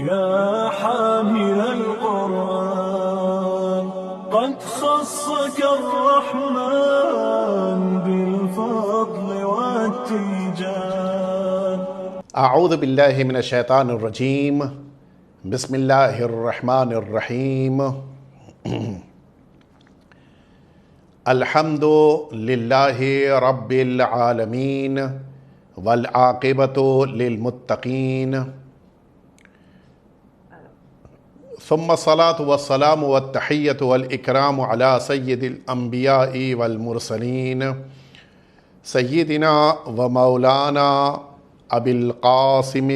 يا حامل القرآن قد خصك الرحمن بالفضل والتيجان. اعوذ باللہ من الشیطان الرجیم، بسم اللہ الرحمن الرحیم۔ الحمد للہ رب العالمین والعاقبۃ للمتقین، ثم الصلاۃ والسلام والتحیۃ والاکرام علی سید الانبیاء والمرسلین سیدنا و مولانا ابی القاسم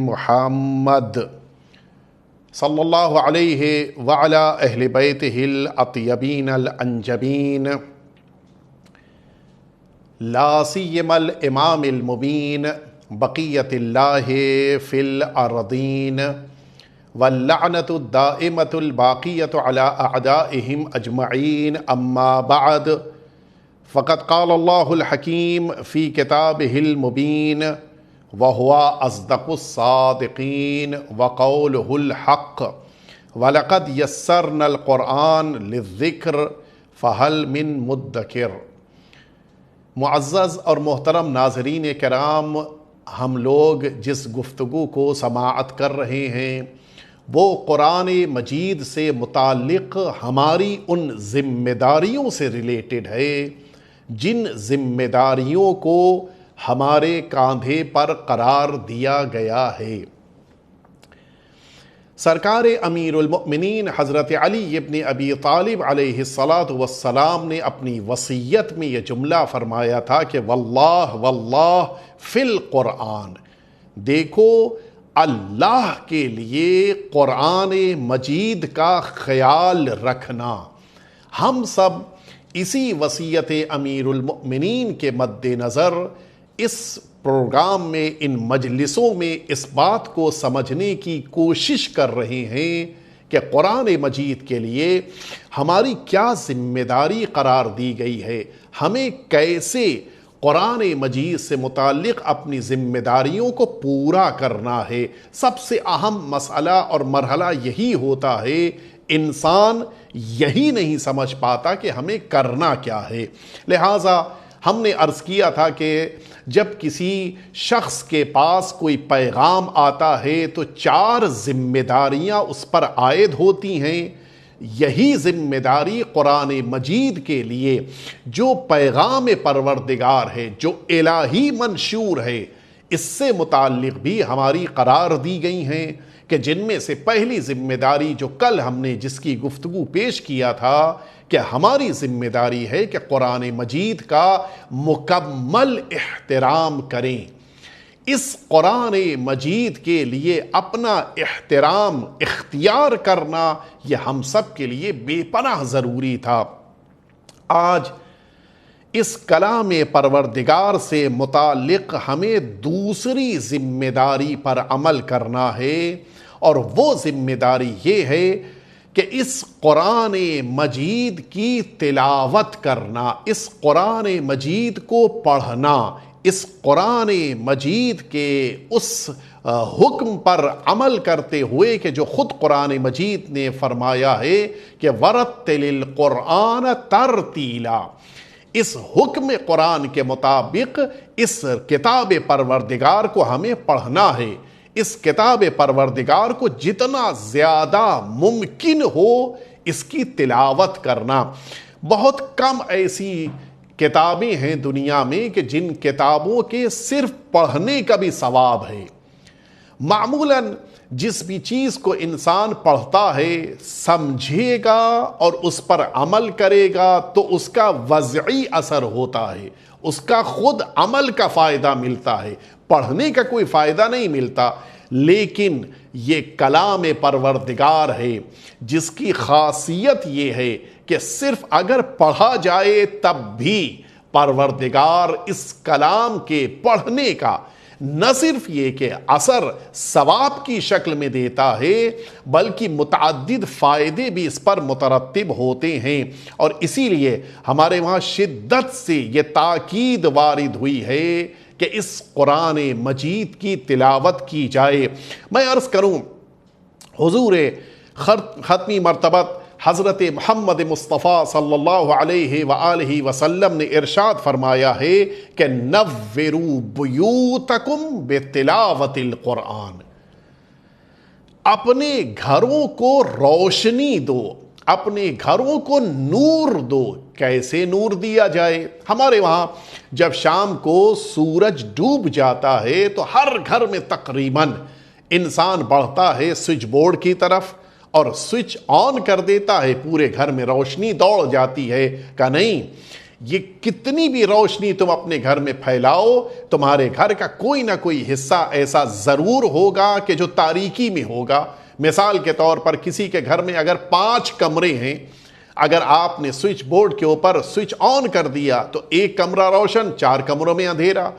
محمد صلی اللہ علیہ وعلی اہل بیتہ الاطیبین الانجبین، لا سیما الامام المبین بقیۃ اللہ فی الارضین، واللعنۃ الدائمۃ الباقیۃ علی اعدائہم اجمعین، اما بعد، فقد قال اللہ الحکیم فی کتابہ المبین، وهو أصدق الصادقين وقوله الحق، ولقد يسرنا القرآن للذکر فهل من مدکر۔ معزز اور محترم ناظرین کرام، ہم لوگ جس گفتگو کو سماعت کر رہے ہیں وہ قرآن مجید سے متعلق ہماری ان ذمہ داریوں سے ریلیٹڈ ہے جن ذمہ داریوں کو ہمارے کاندھے پر قرار دیا گیا ہے۔ سرکار امیر المؤمنین حضرت علی ابن ابی طالب علیہ السلام نے اپنی وصیت میں یہ جملہ فرمایا تھا کہ واللہ واللہ فی القرآن، دیکھو اللہ کے لیے قرآن مجید کا خیال رکھنا۔ ہم سب اسی وصیت امیر المؤمنین کے مد نظر اس پروگرام میں، ان مجلسوں میں اس بات کو سمجھنے کی کوشش کر رہے ہیں کہ قرآن مجید کے لیے ہماری کیا ذمہ داری قرار دی گئی ہے، ہمیں کیسے قرآن مجید سے متعلق اپنی ذمہ داریوں کو پورا کرنا ہے۔ سب سے اہم مسئلہ اور مرحلہ یہی ہوتا ہے، انسان یہی نہیں سمجھ پاتا کہ ہمیں کرنا کیا ہے۔ لہٰذا ہم نے عرض کیا تھا کہ جب کسی شخص کے پاس کوئی پیغام آتا ہے تو 4 ذمہ داریاں اس پر عائد ہوتی ہیں۔ یہی ذمہ داری قرآن مجید کے لیے جو پیغام پروردگار ہے، جو الہی منشور ہے، اس سے متعلق بھی ہماری قرار دی گئی ہیں، کہ جن میں سے پہلی ذمہ داری جو کل ہم نے جس کی گفتگو پیش کیا تھا کہ ہماری ذمہ داری ہے کہ قرآن مجید کا مکمل احترام کریں۔ اس قرآن مجید کے لیے اپنا احترام اختیار کرنا یہ ہم سب کے لیے بے پناہ ضروری تھا۔ آج اس کلام پروردگار سے متعلق ہمیں دوسری ذمہ داری پر عمل کرنا ہے، اور وہ ذمہ داری یہ ہے کہ اس قرآن مجید کی تلاوت کرنا، اس قرآن مجید کو پڑھنا، اس قرآن مجید کے اس حکم پر عمل کرتے ہوئے کہ جو خود قرآن مجید نے فرمایا ہے کہ وَرَتِّلِ الْقُرْآنَ تَرْتِيلًا، اس حکم قرآن کے مطابق اس کتاب پروردگار کو ہمیں پڑھنا ہے، اس کتاب پروردگار کو جتنا زیادہ ممکن ہو اس کی تلاوت کرنا۔ بہت کم ایسی کتابیں ہیں دنیا میں کہ جن کتابوں کے صرف پڑھنے کا بھی ثواب ہے۔ معمولاً جس بھی چیز کو انسان پڑھتا ہے، سمجھے گا اور اس پر عمل کرے گا تو اس کا وضعی اثر ہوتا ہے، اس کا خود عمل کا فائدہ ملتا ہے، پڑھنے کا کوئی فائدہ نہیں ملتا۔ لیکن یہ کلام پروردگار ہے جس کی خاصیت یہ ہے کہ صرف اگر پڑھا جائے تب بھی پروردگار اس کلام کے پڑھنے کا نہ صرف یہ کہ اثر ثواب کی شکل میں دیتا ہے بلکہ متعدد فائدے بھی اس پر مترتب ہوتے ہیں، اور اسی لیے ہمارے وہاں شدت سے یہ تاکید وارد ہوئی ہے کہ اس قرآن مجید کی تلاوت کی جائے۔ میں عرض کروں حضور ختمی مرتبت حضرت محمد مصطفیٰ صلی اللہ علیہ وآلہ وسلم نے ارشاد فرمایا ہے کہ نوروا بیوتکم بتلاوت القرآن، اپنے گھروں کو روشنی دو، اپنے گھروں کو نور دو۔ کیسے نور دیا جائے؟ ہمارے وہاں جب شام کو سورج ڈوب جاتا ہے تو ہر گھر میں تقریباً انسان بڑھتا ہے سوئچ بورڈ کی طرف اور سوئچ آن کر دیتا ہے، پورے گھر میں روشنی دوڑ جاتی ہے۔ کہ نہیں، یہ کتنی بھی روشنی تم اپنے گھر میں پھیلاؤ، تمہارے گھر کا کوئی نہ کوئی حصہ ایسا ضرور ہوگا کہ جو تاریکی میں ہوگا۔ مثال کے طور پر کسی کے گھر میں اگر 5 کمرے ہیں، اگر آپ نے سوئچ بورڈ کے اوپر سوئچ آن کر دیا تو 1 کمرہ روشن، 4 کمروں میں اندھیرا،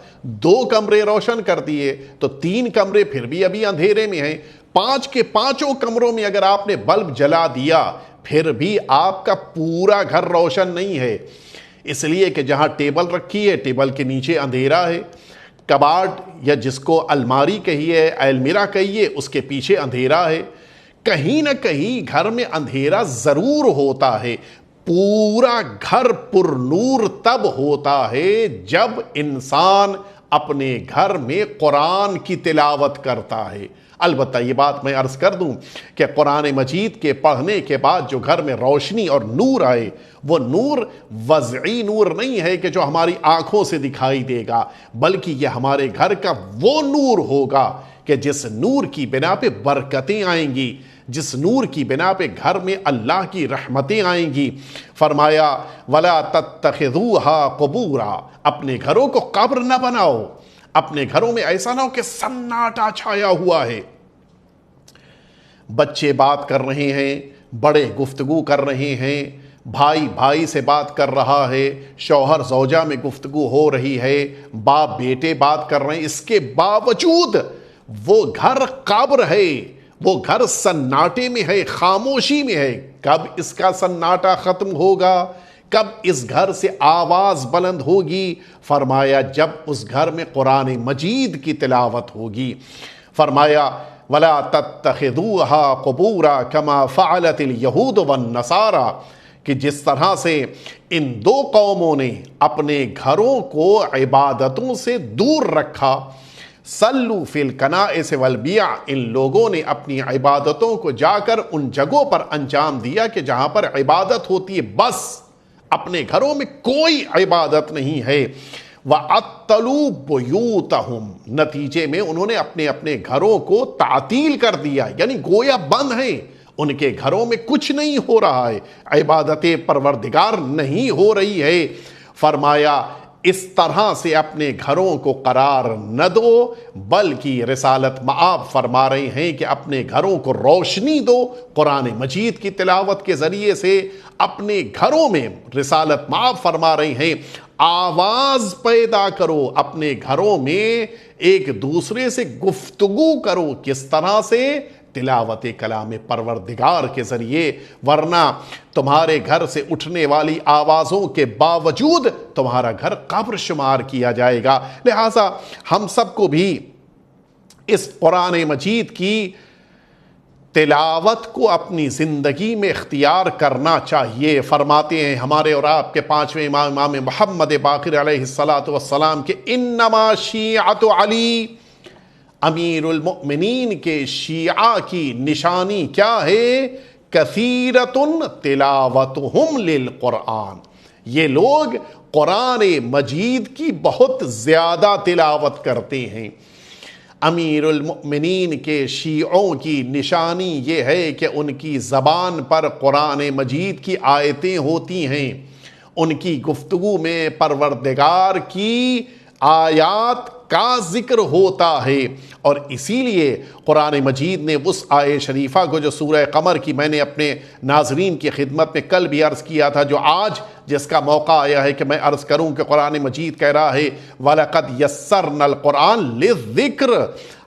2 کمرے روشن کر دیے تو 3 کمرے پھر بھی ابھی اندھیرے میں ہیں، 5 کے 5 کمروں میں اگر آپ نے بلب جلا دیا پھر بھی آپ کا پورا گھر روشن نہیں ہے۔ اس لیے کہ جہاں ٹیبل رکھی ہے ٹیبل کے نیچے اندھیرا ہے، کبارڈ یا جس کو الماری کہیے، المیرا کہیے، اس کے پیچھے اندھیرا ہے۔ کہیں نہ کہیں گھر میں اندھیرا ضرور ہوتا ہے۔ پورا گھر پر نور تب ہوتا ہے جب انسان اپنے گھر میں قرآن کی تلاوت کرتا ہے۔ البتہ یہ بات میں عرض کر دوں کہ قرآن مجید کے پڑھنے کے بعد جو گھر میں روشنی اور نور آئے، وہ نور وضعی نور نہیں ہے کہ جو ہماری آنکھوں سے دکھائی دے گا، بلکہ یہ ہمارے گھر کا وہ نور ہوگا کہ جس نور کی بنا پہ برکتیں آئیں گی، جس نور کی بنا پہ گھر میں اللہ کی رحمتیں آئیں گی۔ فرمایا وَلَا تَتَّخِذُوهَا قُبُورًا، اپنے گھروں کو قبر نہ بناؤ۔ اپنے گھروں میں ایسا نہ ہو کہ سناٹا چھایا ہوا ہے، بچے بات کر رہے ہیں، بڑے گفتگو کر رہے ہیں، بھائی بھائی سے بات کر رہا ہے، شوہر زوجہ میں گفتگو ہو رہی ہے، باپ بیٹے بات کر رہے ہیں، اس کے باوجود وہ گھر قبر ہے، وہ گھر سناٹے میں ہے، خاموشی میں ہے۔ کب اس کا سناٹا ختم ہوگا؟ کب اس گھر سے آواز بلند ہوگی؟ فرمایا جب اس گھر میں قرآن مجید کی تلاوت ہوگی۔ فرمایا وَلَا تَتَّخِذُوهَا قُبُورًا كَمَا فَعَلَتِ الْيَهُودُ وَالنَّصَارَى، کہ جس طرح سے ان 2 قوموں نے اپنے گھروں کو عبادتوں سے دور رکھا، صلوا فی الکنائس والبیع، ان لوگوں نے اپنی عبادتوں کو جا کر ان جگہوں پر انجام دیا کہ جہاں پر عبادت ہوتی ہے، بس اپنے گھروں میں کوئی عبادت نہیں ہے۔ وَعَطَّلُوا بُيُوتَهُمْ، نتیجے میں انہوں نے اپنے اپنے گھروں کو تعطیل کر دیا، یعنی گویا بند ہیں، ان کے گھروں میں کچھ نہیں ہو رہا ہے، عبادت پروردگار نہیں ہو رہی ہے۔ فرمایا اس طرح سے اپنے گھروں کو قرار نہ دو، بلکہ رسالت مآب فرما رہے ہیں کہ اپنے گھروں کو روشنی دو قرآن مجید کی تلاوت کے ذریعے سے۔ اپنے گھروں میں رسالت مآب فرما رہے ہیں آواز پیدا کرو، اپنے گھروں میں ایک دوسرے سے گفتگو کرو، کس طرح سے؟ تلاوت کلام پروردگار کے ذریعے، ورنہ تمہارے گھر سے اٹھنے والی آوازوں کے باوجود تمہارا گھر قبر شمار کیا جائے گا۔ لہٰذا ہم سب کو بھی اس قرآن مجید کی تلاوت کو اپنی زندگی میں اختیار کرنا چاہیے۔ فرماتے ہیں ہمارے اور آپ کے 5ویں امام محمد باقر علیہ السلام کے انما شیعۃ علی، امیر المؤمنین کے شیعہ کی نشانی کیا ہے؟ کثیرۃ تلاوتہم للقرآن، یہ لوگ قرآن مجید کی بہت زیادہ تلاوت کرتے ہیں۔ امیر المؤمنین کے شیعوں کی نشانی یہ ہے کہ ان کی زبان پر قرآن مجید کی آیتیں ہوتی ہیں، ان کی گفتگو میں پروردگار کی آیات کا ذکر ہوتا ہے، اور اسی لیے قرآن مجید نے اس آیت شریفہ کو جو سورہ قمر کی میں نے اپنے ناظرین کی خدمت میں کل بھی عرض کیا تھا، جو آج جس کا موقع آیا ہے کہ میں عرض کروں کہ قرآن مجید کہہ رہا ہے وَلَقَدْ يَسَّرْنَا الْقُرْآنَ لِلذِّكْرِ،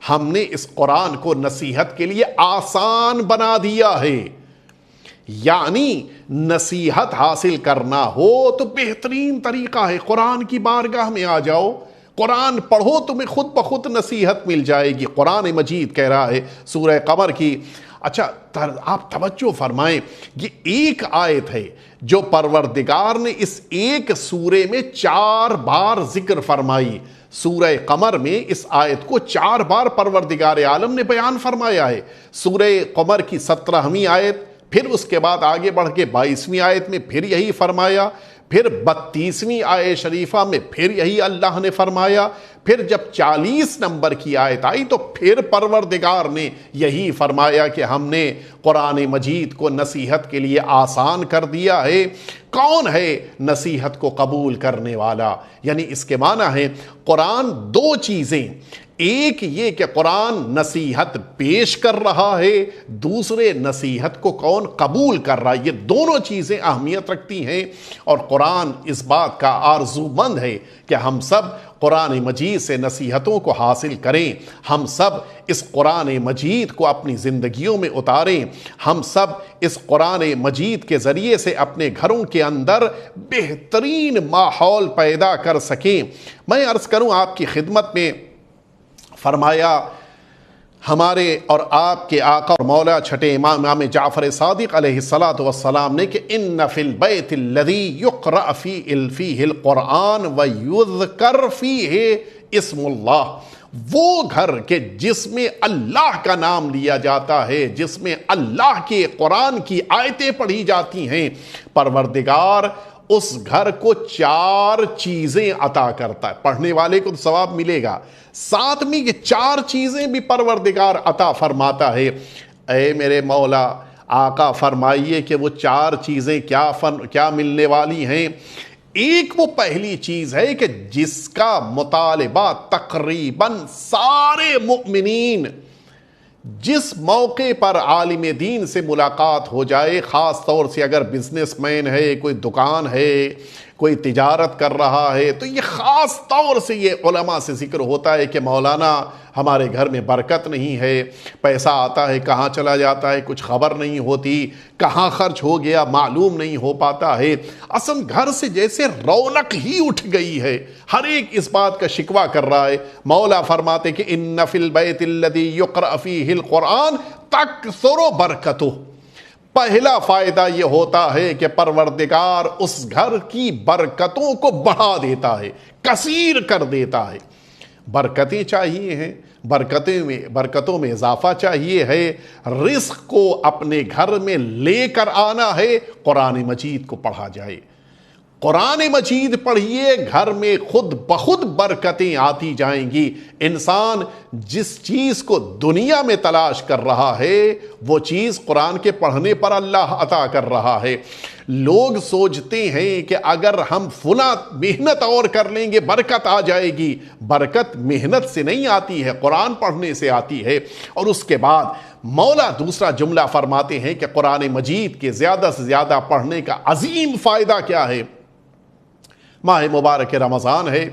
ہم نے اس قرآن کو نصیحت کے لیے آسان بنا دیا ہے۔ یعنی نصیحت حاصل کرنا ہو تو بہترین طریقہ ہے قرآن کی بارگاہ میں آ جاؤ، قرآن پڑھو، تمہیں خود بخود نصیحت مل جائے گی۔ قرآن مجید کہہ رہا ہے سورہ قمر کی اچھا آپ توجہ فرمائیں، یہ ایک آیت ہے جو پروردگار نے اس ایک سورے میں 4 بار ذکر فرمائی۔ سورہ قمر میں اس آیت کو 4 بار پروردگار عالم نے بیان فرمایا ہے۔ سورہ قمر کی 17ویں آیت، پھر اس کے بعد آگے بڑھ کے 22ویں آیت میں پھر یہی فرمایا، پھر 32ویں آیت شریفہ میں پھر یہی اللہ نے فرمایا، پھر جب 40 نمبر کی آیت آئی تو پھر پروردگار نے یہی فرمایا کہ ہم نے قرآن مجید کو نصیحت کے لیے آسان کر دیا ہے۔ کون ہے نصیحت کو قبول کرنے والا؟ یعنی اس کے معنی ہے قرآن 2 چیزیں، ایک یہ کہ قرآن نصیحت پیش کر رہا ہے، دوسرے نصیحت کو کون قبول کر رہا ہے۔ یہ دونوں چیزیں اہمیت رکھتی ہیں، اور قرآن اس بات کا آرزو مند ہے کہ ہم سب قرآن مجید سے نصیحتوں کو حاصل کریں، ہم سب اس قرآن مجید کو اپنی زندگیوں میں اتاریں، ہم سب اس قرآن مجید کے ذریعے سے اپنے گھروں کے اندر بہترین ماحول پیدا کر سکیں۔ میں عرض کروں آپ کی خدمت میں، فرمایا ہمارے اور آپ کے آقا اور مولا چھٹے امام جعفر صادق علیہ السلام نے کہ ان فی البیت الذی یقرأ فیہ القرآن ویذکر فیہ اسم اللہ، وہ گھر کہ جس میں اللہ کا نام لیا جاتا ہے، جس میں اللہ کے قرآن کی آیتیں پڑھی جاتی ہیں، پروردگار اس گھر کو 4 چیزیں عطا کرتا ہے۔ پڑھنے والے کو تو ثواب ملے گا، ساتھ میں یہ 4 چیزیں بھی پروردگار عطا فرماتا ہے۔ اے میرے مولا آقا فرمائیے کہ وہ 4 چیزیں کیا ملنے والی ہیں۔ ایک وہ پہلی چیز ہے کہ جس کا مطالبہ تقریباً سارے مؤمنین، جس موقع پر عالم دین سے ملاقات ہو جائے، خاص طور سے اگر بزنس مین ہے، کوئی دکان ہے، کوئی تجارت کر رہا ہے، تو یہ خاص طور سے یہ علماء سے ذکر ہوتا ہے کہ مولانا ہمارے گھر میں برکت نہیں ہے، پیسہ آتا ہے کہاں چلا جاتا ہے کچھ خبر نہیں ہوتی، کہاں خرچ ہو گیا معلوم نہیں ہو پاتا ہے، اصل گھر سے جیسے رونق ہی اٹھ گئی ہے، ہر ایک اس بات کا شکوہ کر رہا ہے۔ مولا فرماتے کہ ان فی البیت الذی یقرأ فیہ القرآن تکثر برکتہ، پہلا فائدہ یہ ہوتا ہے کہ پروردگار اس گھر کی برکتوں کو بڑھا دیتا ہے، کثیر کر دیتا ہے۔ برکتیں چاہیے ہیں، برکتوں میں اضافہ چاہیے ہے، رزق کو اپنے گھر میں لے کر آنا ہے، قرآن مجید کو پڑھا جائے۔ قرآن مجید پڑھیے، گھر میں خود بخود برکتیں آتی جائیں گی۔ انسان جس چیز کو دنیا میں تلاش کر رہا ہے وہ چیز قرآن کے پڑھنے پر اللہ عطا کر رہا ہے۔ لوگ سوچتے ہیں کہ اگر ہم فلاں محنت اور کر لیں گے برکت آ جائے گی، برکت محنت سے نہیں آتی ہے، قرآن پڑھنے سے آتی ہے۔ اور اس کے بعد مولا دوسرا جملہ فرماتے ہیں کہ قرآن مجید کے زیادہ سے زیادہ پڑھنے کا عظیم فائدہ کیا ہے؟ ماہ مبارک رمضان ہے،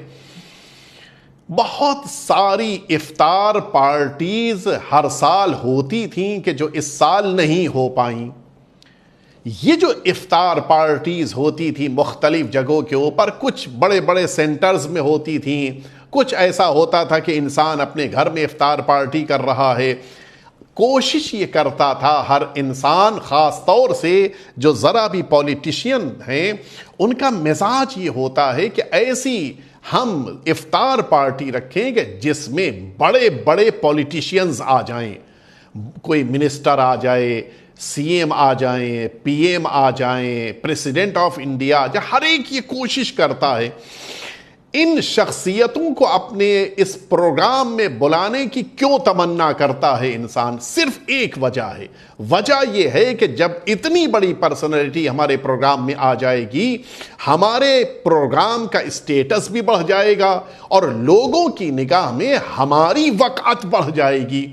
بہت ساری افطار پارٹیز ہر سال ہوتی تھیں کہ جو اس سال نہیں ہو پائیں۔ یہ جو افطار پارٹیز ہوتی تھی مختلف جگہوں کے اوپر، کچھ بڑے بڑے سینٹرز میں ہوتی تھیں، کچھ ایسا ہوتا تھا کہ انسان اپنے گھر میں افطار پارٹی کر رہا ہے۔ کوشش یہ کرتا تھا ہر انسان، خاص طور سے جو ذرا بھی پولیٹیشین ہیں، ان کا مزاج یہ ہوتا ہے کہ ایسی ہم افطار پارٹی رکھیں کہ جس میں بڑے بڑے پولیٹیشینز آ جائیں، کوئی منسٹر آ جائے، سی ایم آ جائیں، پی ایم آ جائیں، پریزیڈنٹ آف انڈیا، ہر ایک یہ کوشش کرتا ہے۔ ان شخصیتوں کو اپنے اس پروگرام میں بلانے کی کیوں تمنا کرتا ہے انسان؟ صرف ایک وجہ ہے، وجہ یہ ہے کہ جب اتنی بڑی پرسنالٹی ہمارے پروگرام میں آ جائے گی، ہمارے پروگرام کا اسٹیٹس بھی بڑھ جائے گا اور لوگوں کی نگاہ میں ہماری وقعت بڑھ جائے گی۔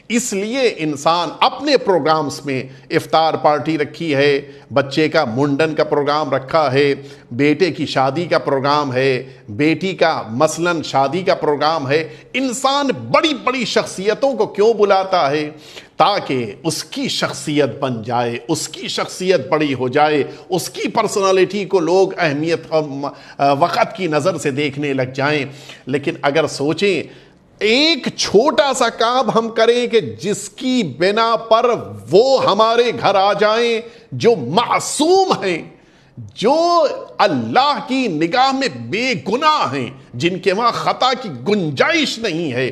اس لیے انسان اپنے پروگرامز میں افطار پارٹی رکھی ہے، بچے کا منڈن کا پروگرام رکھا ہے، بیٹے کی شادی کا پروگرام ہے، بیٹی کا مثلاً شادی کا پروگرام ہے۔ انسان بڑی بڑی شخصیتوں کو کیوں بلاتا ہے؟ تاکہ اس کی شخصیت بن جائے، اس کی شخصیت بڑی ہو جائے، اس کی پرسنالٹی کو لوگ اہمیت وقت کی نظر سے دیکھنے لگ جائیں۔ لیکن اگر سوچیں ایک چھوٹا سا کام ہم کریں کہ جس کی بنا پر وہ ہمارے گھر آ جائیں جو معصوم ہیں، جو اللہ کی نگاہ میں بے گناہ ہیں، جن کے وہاں خطا کی گنجائش نہیں ہے،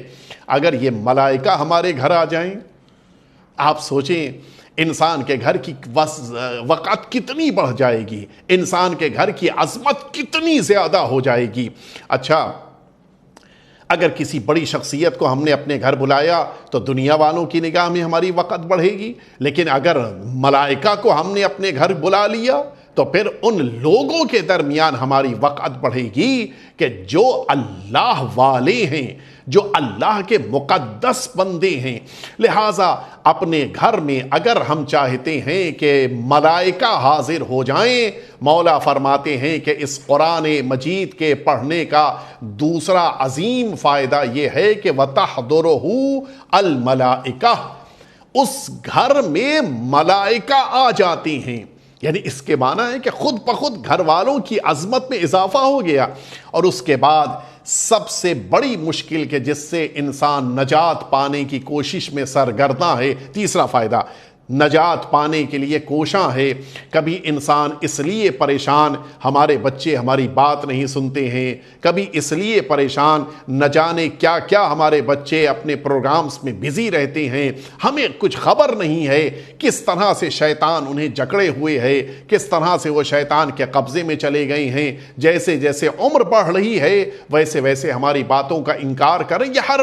اگر یہ ملائکہ ہمارے گھر آ جائیں، آپ سوچیں انسان کے گھر کی وقت کتنی بڑھ جائے گی، انسان کے گھر کی عظمت کتنی زیادہ ہو جائے گی۔ اچھا، اگر کسی بڑی شخصیت کو ہم نے اپنے گھر بلایا تو دنیا والوں کی نگاہ میں ہماری وقت بڑھے گی، لیکن اگر ملائکہ کو ہم نے اپنے گھر بلا لیا تو پھر ان لوگوں کے درمیان ہماری وقت بڑھے گی کہ جو اللہ والے ہیں، جو اللہ کے مقدس بندے ہیں۔ لہٰذا اپنے گھر میں اگر ہم چاہتے ہیں کہ ملائکہ حاضر ہو جائیں، مولا فرماتے ہیں کہ اس قرآن مجید کے پڑھنے کا دوسرا عظیم فائدہ یہ ہے کہ وَتَحْضُرُهُ الْمَلَائِكَةُ، اس گھر میں ملائکہ آ جاتے ہیں، یعنی اس کے معنی ہے کہ خود بخود گھر والوں کی عظمت میں اضافہ ہو گیا۔ اور اس کے بعد سب سے بڑی مشکل کہ جس سے انسان نجات پانے کی کوشش میں سرگرداں ہے، تیسرا فائدہ، نجات پانے کے لیے کوشاں ہے۔ کبھی انسان اس لیے پریشان ہمارے بچے ہماری بات نہیں سنتے ہیں، کبھی اس لیے پریشان نہ جانے کیا کیا ہمارے بچے اپنے پروگرامز میں بزی رہتے ہیں، ہمیں کچھ خبر نہیں ہے کس طرح سے شیطان انہیں جکڑے ہوئے ہے، کس طرح سے وہ شیطان کے قبضے میں چلے گئے ہیں۔ جیسے جیسے عمر بڑھ رہی ہے ویسے ویسے ہماری باتوں کا انکار کریں، یہ ہر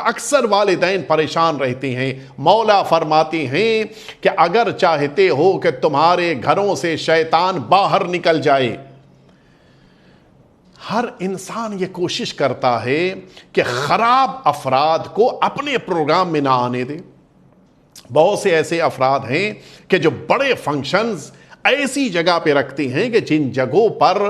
اکثر والدین پریشان رہتے ہیں۔ مولا فرماتے ہیں کہ اگر چاہتے ہو کہ تمہارے گھروں سے شیطان باہر نکل جائے، ہر انسان یہ کوشش کرتا ہے کہ خراب افراد کو اپنے پروگرام میں نہ آنے دے۔ بہت سے ایسے افراد ہیں کہ جو بڑے فنکشنز ایسی جگہ پہ رکھتے ہیں کہ جن جگہوں پر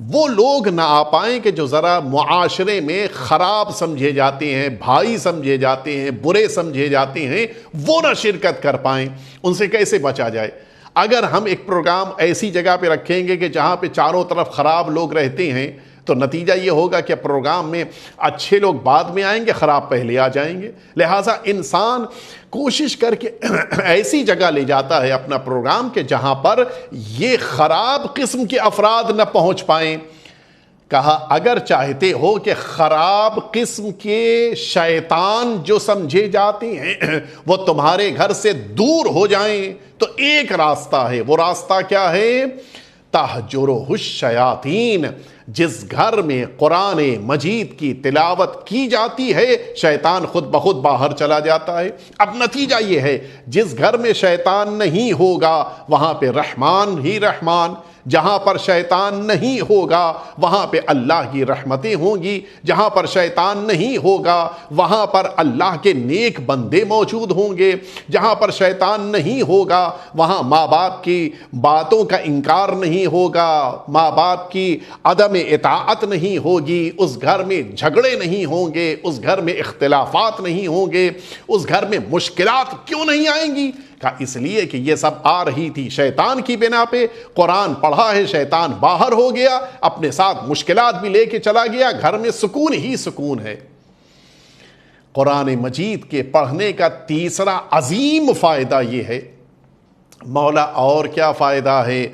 وہ لوگ نہ آ پائیں کہ جو ذرا معاشرے میں خراب سمجھے جاتے ہیں، بھائی سمجھے جاتے ہیں، برے سمجھے جاتے ہیں، وہ نہ شرکت کر پائیں۔ ان سے کیسے بچا جائے؟ اگر ہم ایک پروگرام ایسی جگہ پہ رکھیں گے کہ جہاں پہ چاروں طرف خراب لوگ رہتے ہیں تو نتیجہ یہ ہوگا کہ پروگرام میں اچھے لوگ بعد میں آئیں گے، خراب پہلے آ جائیں گے۔ لہٰذا انسان کوشش کر کے ایسی جگہ لے جاتا ہے اپنا پروگرام کہ جہاں پر یہ خراب قسم کے افراد نہ پہنچ پائیں۔ کہا اگر چاہتے ہو کہ خراب قسم کے شیطان جو سمجھے جاتے ہیں وہ تمہارے گھر سے دور ہو جائیں تو ایک راستہ ہے۔ وہ راستہ کیا ہے؟ تَحْجُرُهُ الشَّيَاطِينُ، جس گھر میں قرآن مجید کی تلاوت کی جاتی ہے شیطان خود بخود باہر چلا جاتا ہے۔ اب نتیجہ یہ ہے جس گھر میں شیطان نہیں ہوگا وہاں پہ رحمان ہی رحمان، جہاں پر شیطان نہیں ہوگا وہاں پہ اللہ کی رحمتیں ہوں گی، جہاں پر شیطان نہیں ہوگا وہاں پر اللہ کے نیک بندے موجود ہوں گے، جہاں پر شیطان نہیں ہوگا وہاں ماں باپ کی باتوں کا انکار نہیں ہوگا، ماں باپ کی عدم اطاعت نہیں ہوگی، اس گھر میں جھگڑے نہیں ہوں گے، اس گھر میں اختلافات نہیں ہوں گے، اس گھر میں مشکلات کیوں نہیں آئیں گی؟ کہا اس لیے کہ یہ سب آ رہی تھی شیطان کی بنا پہ۔ قرآن پڑھا ہے، شیطان باہر ہو گیا، اپنے ساتھ مشکلات بھی لے کے چلا گیا، گھر میں سکون ہی سکون ہے۔ قرآن مجید کے پڑھنے کا تیسرا عظیم فائدہ یہ ہے۔ مولا اور کیا فائدہ ہے؟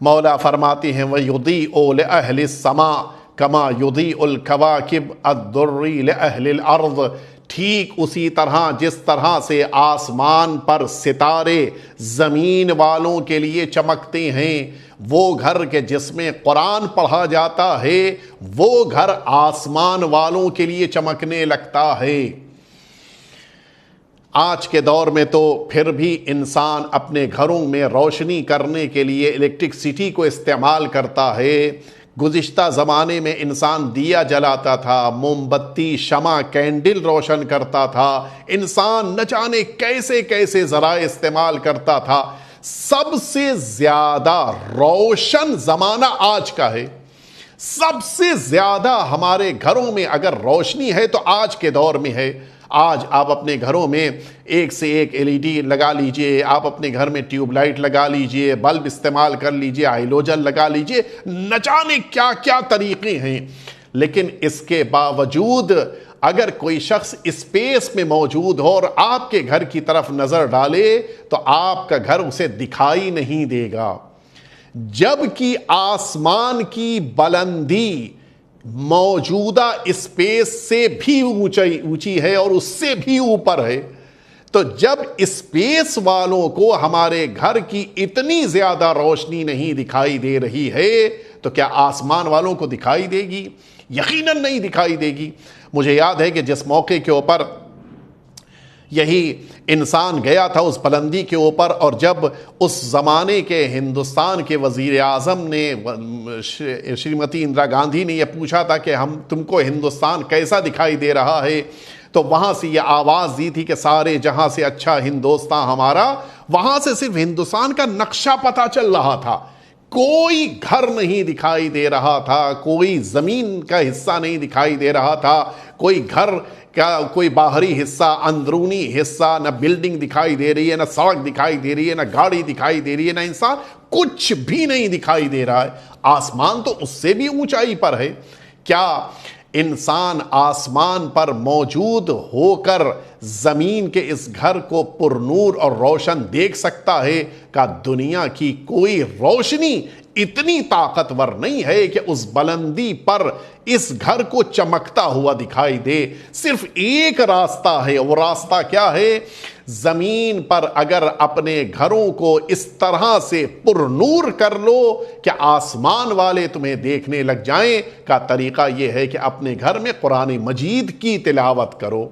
مولا فرماتے ہیں وَيُضِيءُ لِأَهْلِ السَّمَاءِ كَمَا يُضِيءُ الْكَوَاكِبُ الدُّرِّ لِأَهْلِ الْأَرْضِ، ٹھیک اسی طرح جس طرح سے آسمان پر ستارے زمین والوں کے لیے چمکتے ہیں، وہ گھر کے جس میں قرآن پڑھا جاتا ہے وہ گھر آسمان والوں کے لیے چمکنے لگتا ہے۔ آج کے دور میں تو پھر بھی انسان اپنے گھروں میں روشنی کرنے کے لیے الیکٹرکسٹی کو استعمال کرتا ہے۔ گزشتہ زمانے میں انسان دیا جلاتا تھا، موم بتی، شمع، کینڈل روشن کرتا تھا، انسان نہ جانے کیسے کیسے ذرائع استعمال کرتا تھا۔ سب سے زیادہ روشن زمانہ آج کا ہے۔ سب سے زیادہ ہمارے گھروں میں اگر روشنی ہے تو آج کے دور میں ہے۔ آج آپ اپنے گھروں میں ایک سے ایک LED لگا لیجئے، آپ اپنے گھر میں ٹیوب لائٹ لگا لیجئے، بلب استعمال کر لیجئے، ہیلوجن لگا لیجئے، نہ جانے کیا کیا طریقے ہیں۔ لیکن اس کے باوجود اگر کوئی شخص اسپیس میں موجود ہو اور آپ کے گھر کی طرف نظر ڈالے تو آپ کا گھر اسے دکھائی نہیں دے گا، جبکہ آسمان کی بلندی موجودہ اسپیس سے بھی اونچی ہے اور اس سے بھی اوپر ہے۔ تو جب اسپیس والوں کو ہمارے گھر کی اتنی زیادہ روشنی نہیں دکھائی دے رہی ہے تو کیا آسمان والوں کو دکھائی دے گی؟ یقیناً نہیں دکھائی دے گی۔ مجھے یاد ہے کہ جس موقع کے اوپر یہی انسان گیا تھا اس بلندی کے اوپر، اور جب اس زمانے کے ہندوستان کے وزیر اعظم نے شریمتی اندرا گاندھی نے یہ پوچھا تھا کہ تم کو ہندوستان کیسا دکھائی دے رہا ہے، تو وہاں سے یہ آواز دی تھی کہ سارے جہاں سے اچھا ہندوستان ہمارا۔ وہاں سے صرف ہندوستان کا نقشہ پتہ چل رہا تھا، کوئی گھر نہیں دکھائی دے رہا تھا، کوئی زمین کا حصہ نہیں دکھائی دے رہا تھا، کوئی گھر کا کوئی باہری حصہ، اندرونی حصہ، نہ بلڈنگ دکھائی دے رہی ہے، نہ سڑک دکھائی دے رہی ہے، نہ گاڑی دکھائی دے رہی ہے، نہ انسان، کچھ بھی نہیں دکھائی دے رہا ہے۔ آسمان تو اس سے بھی اونچائی پر ہے۔ کیا انسان آسمان پر موجود ہو کر زمین کے اس گھر کو پر نور اور روشن دیکھ سکتا ہے؟ کہ دنیا کی کوئی روشنی اتنی طاقتور نہیں ہے کہ اس بلندی پر اس گھر کو چمکتا ہوا دکھائی دے۔ صرف ایک راستہ ہے، وہ راستہ کیا ہے؟ زمین پر اگر اپنے گھروں کو اس طرح سے پر نور کر لو کہ آسمان والے تمہیں دیکھنے لگ جائیں، کا طریقہ یہ ہے کہ اپنے گھر میں قرآن مجید کی تلاوت کرو۔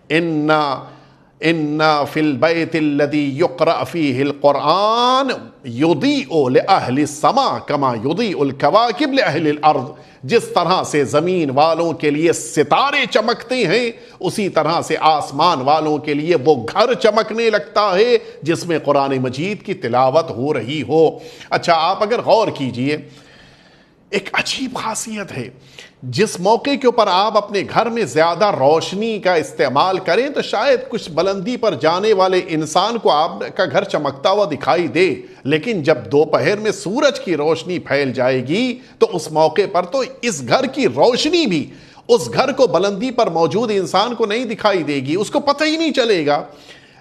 ان فی البیت الذی یقرأ فیہ القرآن یضیء لأہل السماء کما یضیء الکواکب لأہل الارض۔ جس طرح سے زمین والوں کے لیے ستارے چمکتے ہیں، اسی طرح سے آسمان والوں کے لیے وہ گھر چمکنے لگتا ہے جس میں قرآن مجید کی تلاوت ہو رہی ہو۔ اچھا، آپ اگر غور کیجئے، ایک عجیب خاصیت ہے، جس موقع کے اوپر آپ اپنے گھر میں زیادہ روشنی کا استعمال کریں تو شاید کچھ بلندی پر جانے والے انسان کو آپ کا گھر چمکتا ہوا دکھائی دے، لیکن جب دوپہر میں سورج کی روشنی پھیل جائے گی تو اس موقع پر تو اس گھر کی روشنی بھی اس گھر کو بلندی پر موجود انسان کو نہیں دکھائی دے گی، اس کو پتہ ہی نہیں چلے گا۔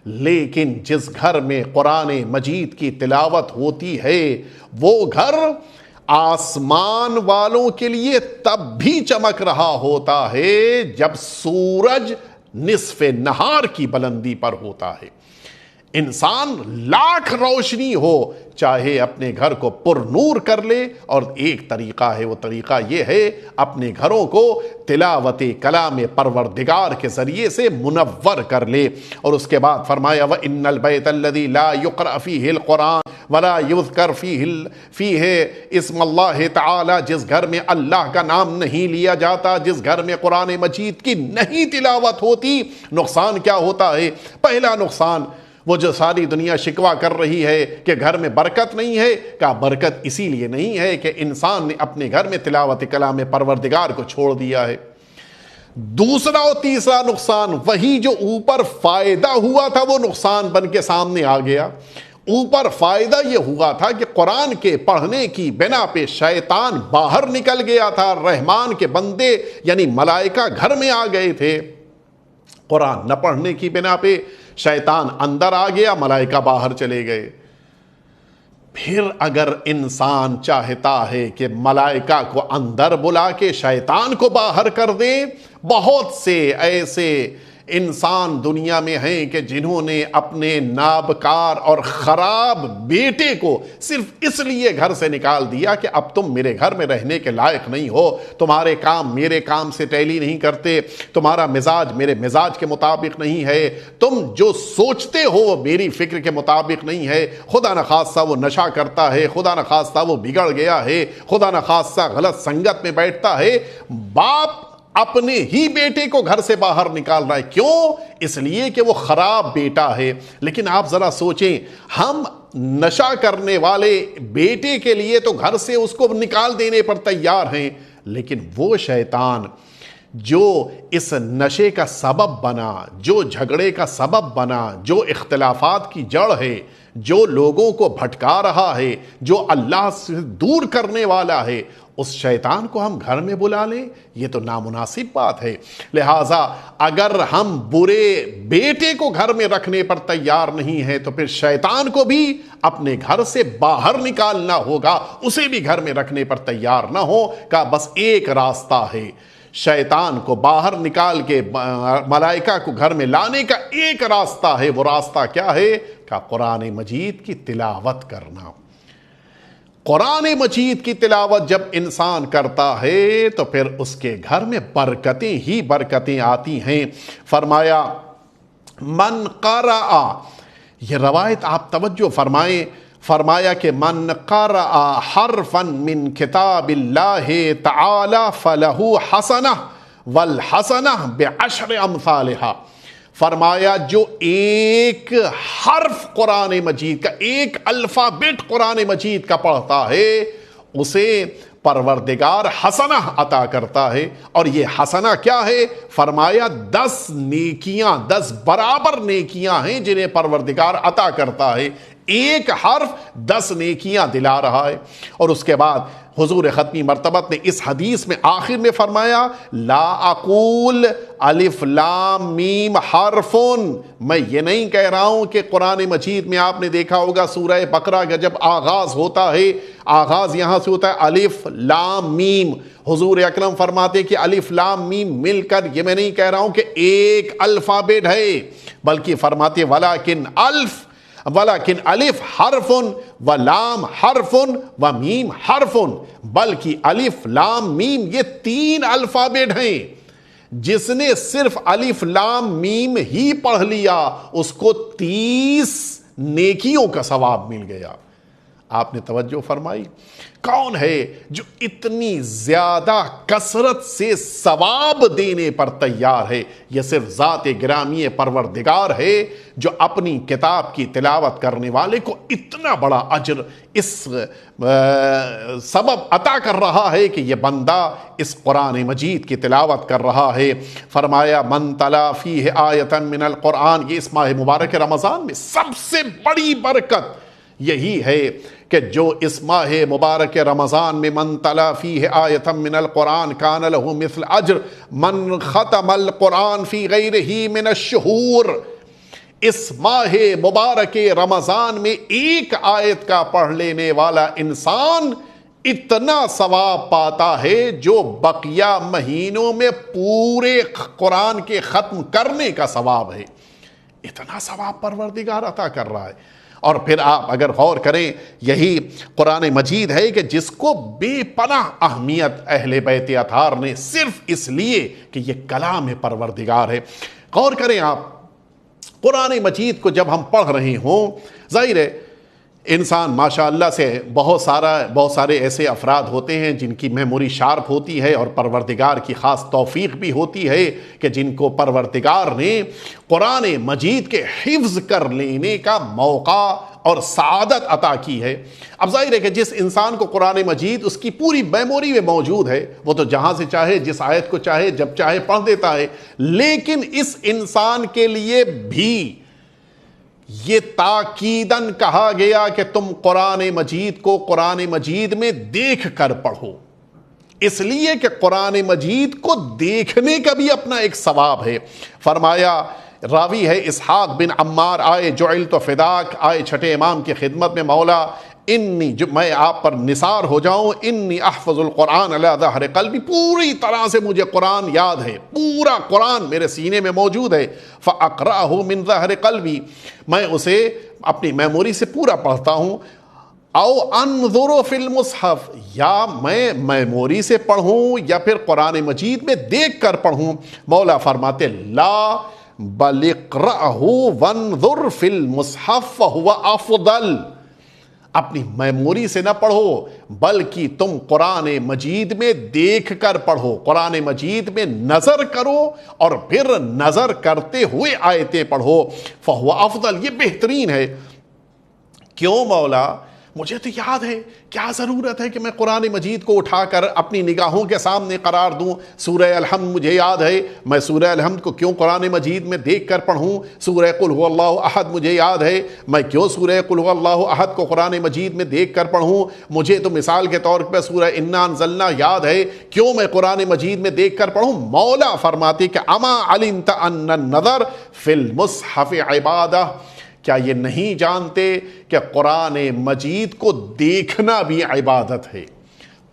لیکن جس گھر میں قرآن مجید کی تلاوت ہوتی ہے وہ گھر آسمان والوں کے لیے تب بھی چمک رہا ہوتا ہے جب سورج نصف نہار کی بلندی پر ہوتا ہے۔ انسان لاکھ روشنی ہو، چاہے اپنے گھر کو پر نور کر لے، اور ایک طریقہ ہے، وہ طریقہ یہ ہے اپنے گھروں کو تلاوت کلام پروردگار کے ذریعے سے منور کر لے۔ اور اس کے بعد فرمایا وَإِنَّ الْبَيْتَ الَّذِي لَا يُقْرَأَ فِيهِ الْقُرْآنُ وَلَا يُذْكَرْ فِيهِ اسم اللہ تعالی، جس گھر میں اللہ کا نام نہیں لیا جاتا، جس گھر میں قرآن مجید کی نہیں تلاوت ہوتی، نقصان کیا ہوتا ہے؟ پہلا نقصان، وہ جو ساری دنیا شکوہ کر رہی ہے کہ گھر میں برکت نہیں ہے، کہ برکت اسی لیے نہیں ہے کہ انسان نے اپنے گھر میں تلاوت کلام پروردگار کو چھوڑ دیا ہے۔ دوسرا اور تیسرا نقصان، وہی جو اوپر فائدہ ہوا تھا وہ نقصان بن کے سامنے آ گیا۔ اوپر فائدہ یہ ہوا تھا کہ قرآن کے پڑھنے کی بنا پہ شیطان باہر نکل گیا تھا، رحمان کے بندے یعنی ملائکہ گھر میں آ گئے تھے۔ قرآن نہ پڑھنے کی بنا پہ شیطان اندر آ گیا، ملائکہ باہر چلے گئے۔ پھر اگر انسان چاہتا ہے کہ ملائکہ کو اندر بلا کے شیطان کو باہر کر دے، بہت سے ایسے انسان دنیا میں ہیں کہ جنہوں نے اپنے نابکار اور خراب بیٹے کو صرف اس لیے گھر سے نکال دیا کہ اب تم میرے گھر میں رہنے کے لائق نہیں ہو، تمہارے کام میرے کام سے ٹیلی نہیں کرتے، تمہارا مزاج میرے مزاج کے مطابق نہیں ہے، تم جو سوچتے ہو وہ میری فکر کے مطابق نہیں ہے۔ خدا نخواستہ وہ نشہ کرتا ہے، خدا نخواستہ وہ بگڑ گیا ہے، خدا نخواستہ غلط سنگت میں بیٹھتا ہے۔ باپ اپنے ہی بیٹے کو گھر سے باہر نکال رہا ہے، کیوں؟ اس لیے کہ وہ خراب بیٹا ہے۔ لیکن آپ ذرا سوچیں، ہم نشہ کرنے والے بیٹے کے لیے تو گھر سے اس کو نکال دینے پر تیار ہیں، لیکن وہ شیطان جو اس نشے کا سبب بنا، جو جھگڑے کا سبب بنا، جو اختلافات کی جڑ ہے، جو لوگوں کو بھٹکا رہا ہے، جو اللہ سے دور کرنے والا ہے، اس شیطان کو ہم گھر میں بلا لیں، یہ تو نامناسب بات ہے۔ لہٰذا اگر ہم برے بیٹے کو گھر میں رکھنے پر تیار نہیں ہیں تو پھر شیطان کو بھی اپنے گھر سے باہر نکالنا ہوگا، اسے بھی گھر میں رکھنے پر تیار نہ ہو کہ بس ایک راستہ ہے شیطان کو باہر نکال کے ملائکہ کو گھر میں لانے کا، ایک راستہ ہے۔ وہ راستہ کیا ہے کہ قرآن مجید کی تلاوت کرنا۔ قرآن مجید کی تلاوت جب انسان کرتا ہے تو پھر اس کے گھر میں برکتیں ہی برکتیں آتی ہیں۔ فرمایا من قرأ، یہ روایت آپ توجہ فرمائیں، فرمایا کہ من قرأ حرفا من کتاب اللہ تعالی فلہ حسنہ والحسنہ بعشر امثالہا۔ فرمایا جو ایک حرف قرآن مجید کا، ایک الفابیٹ قرآن مجید کا پڑھتا ہے، اسے پروردگار حسنہ عطا کرتا ہے۔ اور یہ حسنہ کیا ہے؟ فرمایا 10 نیکیاں، 10 برابر نیکیاں ہیں جنہیں پروردگار عطا کرتا ہے۔ ایک حرف 10 نیکیاں دلا رہا ہے۔ اور اس کے بعد حضور ختمی مرتبت نے اس حدیث میں آخر میں فرمایا لا اقول الف لام میم حرفن، میں یہ نہیں کہہ رہا ہوں کہ قرآن مجید میں آپ نے دیکھا ہوگا سورہ بقرہ کا جب آغاز ہوتا ہے، آغاز یہاں سے ہوتا ہے الف لام میم، حضور اکرم فرماتے کہ الف لام میم مل کر، یہ میں نہیں کہہ رہا ہوں کہ ایک الفابیٹ ہے، بلکہ فرماتے ولیکن الف حرف و لام حرف و میم حرف، بلکہ الف لام میم یہ 3 الفابیٹ ہیں۔ جس نے صرف الف لام میم ہی پڑھ لیا اس کو 30 نیکیوں کا ثواب مل گیا۔ آپ نے توجہ فرمائی؟ کون ہے جو اتنی زیادہ کثرت سے ثواب دینے پر تیار ہے؟ یہ صرف ذات گرامی پروردگار ہے جو اپنی کتاب کی تلاوت کرنے والے کو اتنا بڑا اجر اس سبب عطا کر رہا ہے کہ یہ بندہ اس قرآن مجید کی تلاوت کر رہا ہے۔ فرمایا من تلا فیہ آیۃ من القرآن، یہ اس ماہ مبارک رمضان میں سب سے بڑی برکت یہی ہے کہ جو اس ماہ مبارک رمضان میں من تلا فیہ آیۃ من القرآن کان لہ مثل اجر من ختم القرآن فی غیرہ من الشہور، اس ماہ مبارک رمضان میں ایک آیت کا پڑھ لینے والا انسان اتنا ثواب پاتا ہے جو بقیہ مہینوں میں پورے قرآن کے ختم کرنے کا ثواب ہے۔ اتنا ثواب پروردگار عطا کر رہا ہے۔ اور پھر آپ اگر غور کریں، یہی قرآن مجید ہے کہ جس کو بے پناہ اہمیت اہل بیت اطہار نے صرف اس لیے کہ یہ کلام پروردگار ہے۔ غور کریں آپ، قرآن مجید کو جب ہم پڑھ رہے ہوں، ظاہر ہے انسان ماشاءاللہ سے بہت سارے ایسے افراد ہوتے ہیں جن کی میموری شارپ ہوتی ہے، اور پروردگار کی خاص توفیق بھی ہوتی ہے کہ جن کو پروردگار نے قرآن مجید کے حفظ کر لینے کا موقع اور سعادت عطا کی ہے۔ اب ظاہر ہے کہ جس انسان کو قرآن مجید اس کی پوری میموری میں موجود ہے، وہ تو جہاں سے چاہے جس آیت کو چاہے جب چاہے پڑھ دیتا ہے، لیکن اس انسان کے لیے بھی یہ تاکیداً کہا گیا کہ تم قرآن مجید کو قرآن مجید میں دیکھ کر پڑھو، اس لیے کہ قرآن مجید کو دیکھنے کا بھی اپنا ایک ثواب ہے۔ فرمایا، راوی ہے اسحاق بن عمار، آئے جعلت فداک، آئے چھٹے امام کی خدمت میں، مولا میں آپ پر نثار ہو جاؤں، انی احفظ القرآن علی ظہر قلبی، پوری طرح سے مجھے قرآن یاد ہے، پورا قرآن میرے سینے میں موجود ہے، فاقرأہ من ظہر قلبی، میں اسے اپنی میموری سے پورا پڑھتا ہوں، او انظر فی المصحف، یا میں میموری سے پڑھوں یا پھر قرآن مجید میں دیکھ کر پڑھوں۔ مولا فرماتے لا بل اقرأہ وانظر فی المصحف فہو افضل، اپنی میموری سے نہ پڑھو بلکہ تم قرآن مجید میں دیکھ کر پڑھو، قرآن مجید میں نظر کرو اور پھر نظر کرتے ہوئے آیتیں پڑھو، فہو افضل، یہ بہترین ہے۔ کیوں مولا؟ مجھے تو یاد ہے، کیا ضرورت ہے کہ میں قرآن مجید کو اٹھا کر اپنی نگاہوں کے سامنے قرار دوں؟ سورہ الحمد مجھے یاد ہے، میں سورہ الحمد کو کیوں قرآن مجید میں دیکھ کر پڑھوں؟ سورہ قل هو اللہ احد مجھے یاد ہے، میں کیوں سورہ قل هو اللہ احد کو قرآن مجید میں دیکھ کر پڑھوں؟ مجھے تو مثال کے طور پر سورہ انا انزلنا یاد ہے، کیوں میں قرآن مجید میں دیکھ کر پڑھوں؟ مولا فرماتے کہ اما علمت ان النظر فی المصحف عبادہ، کیا یہ نہیں جانتے کہ قرآن مجید کو دیکھنا بھی عبادت ہے؟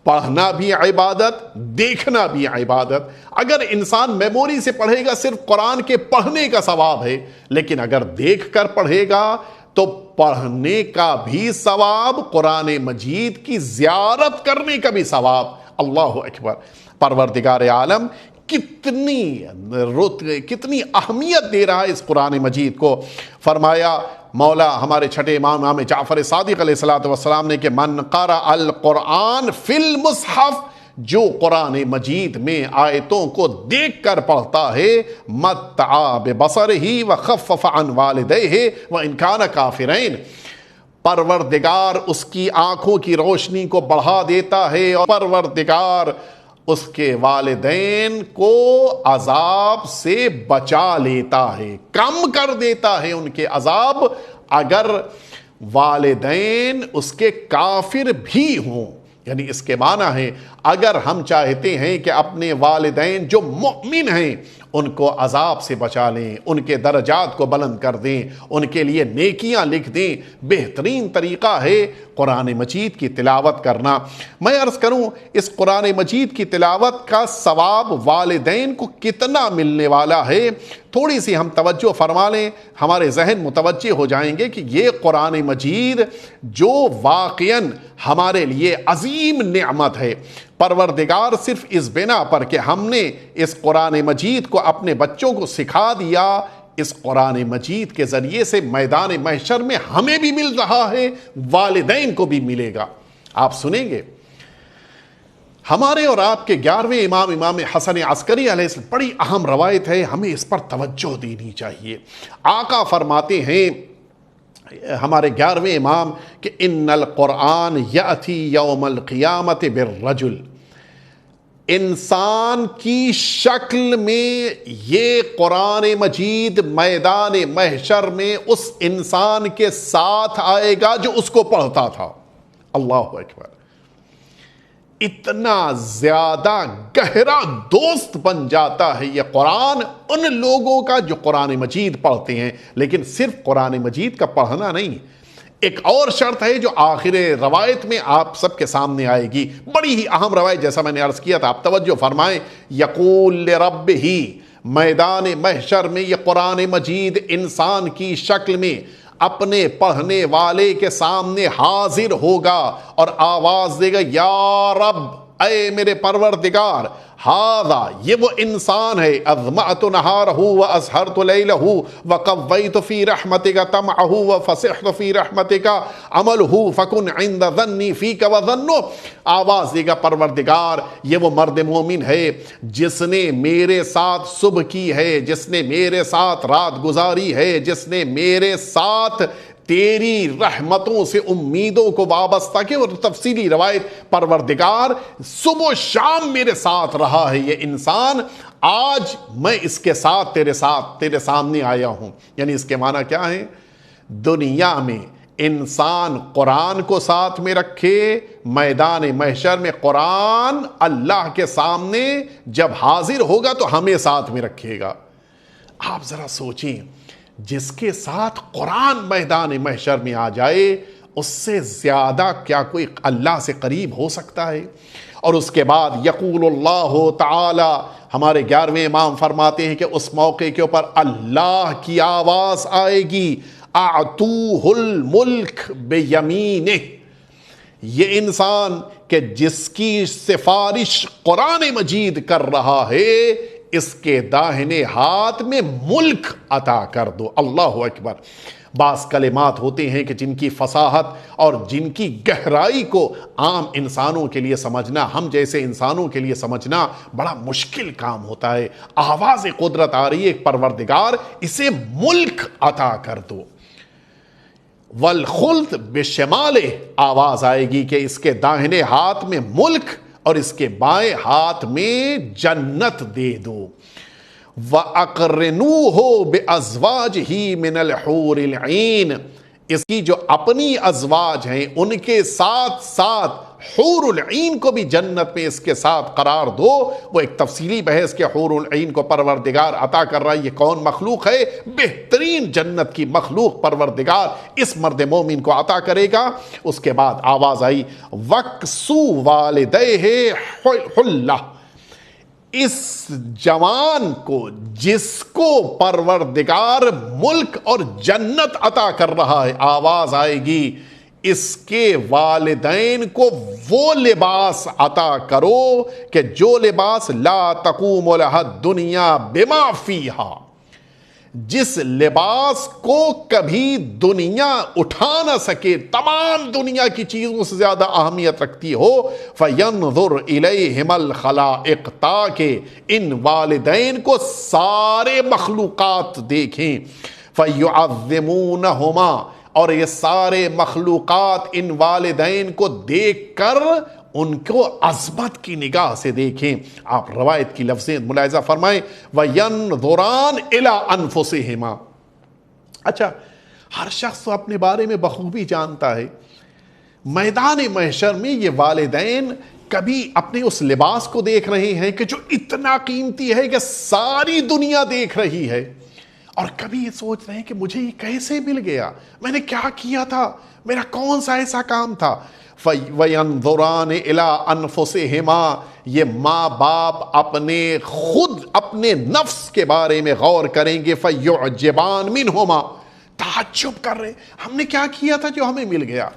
پڑھنا بھی عبادت، دیکھنا بھی عبادت۔ اگر انسان میموری سے پڑھے گا صرف قرآن کے پڑھنے کا ثواب ہے، لیکن اگر دیکھ کر پڑھے گا تو پڑھنے کا بھی ثواب، قرآن مجید کی زیارت کرنے کا بھی ثواب۔ اللہ اکبر! پروردگار عالم کتنی اہمیت دے رہا ہے اس قرآن مجید کو۔ فرمایا مولا ہمارے چھٹے امام جعفر صادق علیہ الصلوۃ والسلام نے کہ من قرأ القرآن فی المصحف، جو قرآن مجید میں آیتوں کو دیکھ کر پڑھتا ہے، متع ببصرہ وخفف عن والدیہ وان کان کافرین، پروردگار اس کی آنکھوں کی روشنی کو بڑھا دیتا ہے، اور پروردگار اس کے والدین کو عذاب سے بچا لیتا ہے، کم کر دیتا ہے ان کے عذاب، اگر والدین اس کے کافر بھی ہوں۔ یعنی اس کے معنی ہے اگر ہم چاہتے ہیں کہ اپنے والدین جو مؤمن ہیں ان کو عذاب سے بچا لیں، ان کے درجات کو بلند کر دیں، ان کے لیے نیکیاں لکھ دیں، بہترین طریقہ ہے قرآن مجید کی تلاوت کرنا۔ میں عرض کروں اس قرآن مجید کی تلاوت کا ثواب والدین کو کتنا ملنے والا ہے، تھوڑی سی ہم توجہ فرما لیں، ہمارے ذہن متوجہ ہو جائیں گے کہ یہ قرآن مجید جو واقعاً ہمارے لیے عظیم نعمت ہے، پروردگار صرف اس بنا پر کہ ہم نے اس قرآن مجید کو اپنے بچوں کو سکھا دیا، اس قرآن مجید کے ذریعے سے میدان محشر میں ہمیں بھی مل رہا ہے، والدین کو بھی ملے گا۔ آپ سنیں گے ہمارے اور آپ کے 11ویں امام حسن عسکری علیہ السلام، بڑی اہم روایت ہے، ہمیں اس پر توجہ دینی چاہیے۔ آقا فرماتے ہیں ہمارے 11ویں امام کہ ان القرآن یأتی یوم القیامت بالرجل، انسان کی شکل میں یہ قرآن مجید میدان محشر میں اس انسان کے ساتھ آئے گا جو اس کو پڑھتا تھا۔ اللہ اکبر! اتنا زیادہ گہرا دوست بن جاتا ہے یہ قرآن ان لوگوں کا جو قرآن مجید پڑھتے ہیں، لیکن صرف قرآن مجید کا پڑھنا نہیں، ایک اور شرط ہے جو آخر روایت میں آپ سب کے سامنے آئے گی، بڑی ہی اہم روایت، جیسا میں نے عرض کیا تھا، آپ توجہ فرمائیں۔ یقول لربہ، میدان محشر میں یہ قرآن مجید انسان کی شکل میں اپنے پڑھنے والے کے سامنے حاضر ہوگا اور آواز دے گا، یا رب، اے میرے پروردگار، ہذا، یہ وہ انسان ہے، اظمأت نہارہ واسہرت لیلہ وقویت فی رحمتک طمعہ وفسحت فی رحمتک عملہ فکن عند ظنی فیک وظنہ، آواز دے گا پروردگار، یہ وہ مرد مومن ہے جس نے میرے ساتھ صبح کی ہے، جس نے میرے ساتھ رات گزاری ہے، جس نے میرے ساتھ تیری رحمتوں سے امیدوں کو وابستہ کی، اور تفصیلی روایت، پروردگار صبح و شام میرے ساتھ رہا ہے یہ انسان، آج میں اس کے ساتھ تیرے سامنے آیا ہوں۔ یعنی اس کے معنی کیا ہے؟ دنیا میں انسان قرآن کو ساتھ میں رکھے، میدان محشر میں قرآن اللہ کے سامنے جب حاضر ہوگا تو ہمیں ساتھ میں رکھے گا۔ آپ ذرا سوچیں، جس کے ساتھ قرآن میدان محشر میں آ جائے، اس سے زیادہ کیا کوئی اللہ سے قریب ہو سکتا ہے؟ اور اس کے بعد یقول اللہ تعالی، ہمارے 11ویں امام فرماتے ہیں کہ اس موقع کے اوپر اللہ کی آواز آئے گی، اعطوہ الملک بیمینہ، یہ انسان کہ جس کی سفارش قرآن مجید کر رہا ہے، اس کے داہنے ہاتھ میں ملک عطا کر دو۔ اللہ اکبر! بعض کلمات ہوتے ہیں کہ جن کی فصاحت اور جن کی گہرائی کو عام انسانوں کے لیے سمجھنا، ہم جیسے انسانوں کے لیے سمجھنا بڑا مشکل کام ہوتا ہے۔ آواز قدرت آ رہی ہے، پروردگار اسے ملک عطا کر دو۔ والخلد بشمالہ، آواز آئے گی کہ اس کے داہنے ہاتھ میں ملک اور اس کے بائیں ہاتھ میں جنت دے دو۔ وَأَقْرِنُوهُ بِأَزْوَاجِهِ مِنَ الْحُورِ الْعِينِ، اس کی جو اپنی ازواج ہیں ان کے ساتھ ساتھ حور العین کو بھی جنت میں اس کے ساتھ قرار دو۔ وہ ایک تفصیلی بحث کہ حور العین کو پروردگار عطا کر رہا ہے، یہ کون مخلوق ہے؟ بہترین جنت کی مخلوق پروردگار اس مرد مومن کو عطا کرے گا۔ اس کے بعد آواز آئی وَاكْسُوا وَالِدَيْهِ حُلَّةً، اس جوان کو جس کو پروردگار ملک اور جنت عطا کر رہا ہے، آواز آئے گی اس کے والدین کو وہ لباس عطا کرو کہ جو لباس لا تقوم لها الدنیا بما فیہا، جس لباس کو کبھی دنیا اٹھا نہ سکے، تمام دنیا کی چیزوں سے زیادہ اہمیت رکھتی ہو۔ فَيَنْظُرْ إِلَيْهِمَ الْخَلَائِقُ، تاکہ ان والدین کو سارے مخلوقات دیکھیں۔ فَيُعَظِّمُونَهُمَا، اور یہ سارے مخلوقات ان والدین کو دیکھ کر ان کو عظمت کی نگاہ سے دیکھیں۔ آپ روایت کی لفظیں ملاحظہ فرمائیں، وَيَنْظُرَانْ إِلَىٰ أَنفُسِهِمَا۔ اچھا، ہر شخص تو اپنے بارے میں بخوبی جانتا ہے، میدان محشر میں یہ والدین کبھی اپنے اس لباس کو دیکھ رہے ہیں کہ جو اتنا قیمتی ہے کہ ساری دنیا دیکھ رہی ہے، اور کبھی یہ سوچ رہے ہیں کہ مجھے یہ کیسے مل گیا، میں نے کیا کیا تھا، میرا کون سا ایسا کام تھا۔ وَيَنْظُرَانِ إِلَىٰ أَنفُسِهِمَا، یہ ماں باپ اپنے خود اپنے نفس کے بارے میں غور کریں گے۔ فَيُعْجِبَانْ مِنْهُمَا، تعجب کر رہے ہم نے کیا کیا تھا جو ہمیں مل گیا،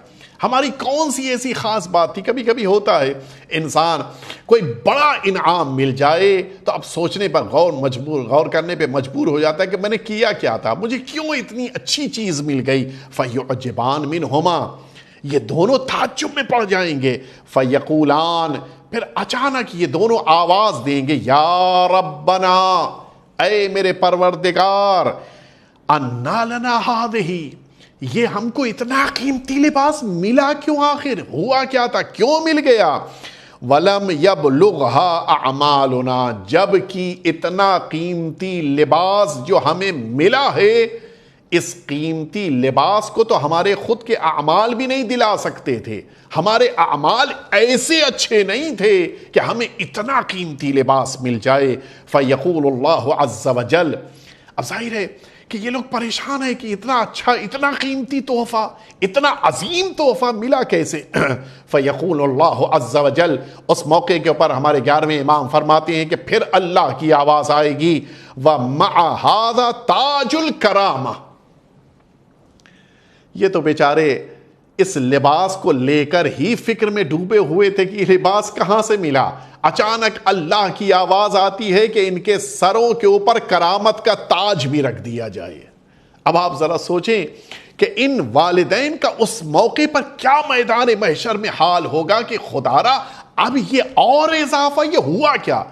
ہماری کون سی ایسی خاص بات تھی۔ کبھی کبھی ہوتا ہے انسان کوئی بڑا انعام مل جائے تو اب سوچنے پر غور کرنے پہ مجبور ہو جاتا ہے کہ میں نے کیا کیا تھا، مجھے کیوں اتنی اچھی چیز مل گئی۔ فَيُعْجِبَانْ مِنْهُمَا، یہ دونوں تعجب میں پڑ جائیں گے۔ فَيَقُولَانِ، پھر اچانک یہ دونوں آواز دیں گے، یا ربنا، اے میرے پروردگار، اَنَّا لَنَا هَٰذِهِ، یہ ہم کو اتنا قیمتی لباس ملا کیوں، آخر ہوا کیا تھا، کیوں مل گیا۔ وَلَمْ يَبْلُغْهَا أَعْمَالُنَا، جب کہ اتنا قیمتی لباس جو ہمیں ملا ہے، اس قیمتی لباس کو تو ہمارے خود کے اعمال بھی نہیں دلا سکتے تھے، ہمارے اعمال ایسے اچھے نہیں تھے کہ ہمیں اتنا قیمتی لباس مل جائے۔ فَيَقُولُ اللَّهُ عَزَّ وَجَلَّ، اب ظاہر ہے کہ یہ لوگ پریشان ہیں کہ اتنا اچھا، اتنا قیمتی تحفہ، اتنا عظیم تحفہ ملا کیسے۔ فَيَقُولُ اللَّهُ عَزَّ وَجَلَّ، اس موقع کے اوپر ہمارے 11ویں امام فرماتے ہیں کہ پھر اللہ کی آواز آئے گی، وَمَعَ هَذَا تَاجُ الْكَرَامَةِ، یہ تو بیچارے اس لباس کو لے کر ہی فکر میں ڈوبے ہوئے تھے کہ یہ لباس کہاں سے ملا۔ اچانک اللہ کی آواز آتی ہے کہ ان کے سروں کے اوپر کرامت کا تاج بھی رکھ دیا جائے۔ اب آپ ذرا سوچیں کہ ان والدین کا اس موقع پر کیا میدان محشر میں حال ہوگا کہ خدارا اب یہ اور اضافہ، یہ ہوا کیا۔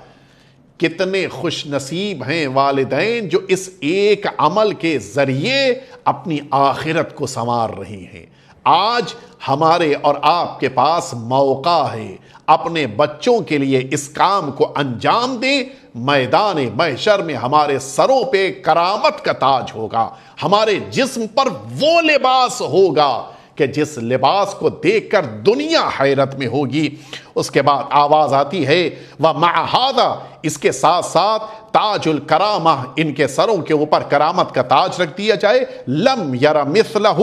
کتنے خوش نصیب ہیں والدین جو اس ایک عمل کے ذریعے اپنی آخرت کو سنوار رہے ہیں۔ آج ہمارے اور آپ کے پاس موقع ہے، اپنے بچوں کے لیے اس کام کو انجام دیں۔ میدان محشر میں ہمارے سروں پہ کرامت کا تاج ہوگا، ہمارے جسم پر وہ لباس ہوگا کہ جس لباس کو دیکھ کر دنیا حیرت میں ہوگی۔ اس کے بعد آواز آتی ہے وَمَعَ هَٰذَا، اس کے ساتھ ساتھ تاج الکرامہ، ان کے سروں کے اوپر کرامت کا تاج رکھ دیا جائے۔ لم یر مثلہ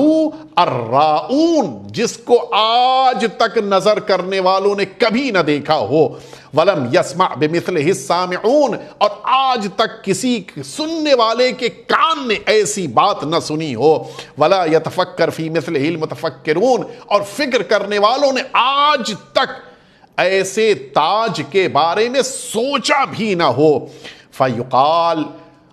الراؤون، جس کو آج تک نظر کرنے والوں نے کبھی نہ دیکھا ہو۔ ولم یسمع بمثلہ السامعون، اور آج تک کسی سننے والے کے کان نے ایسی بات نہ سنی ہو۔ ولا یتفکر فی مثلہ المتفکرون، اور فکر کرنے والوں نے آج تک ایسے تاج کے بارے میں سوچا بھی نہ ہو۔ فیقال،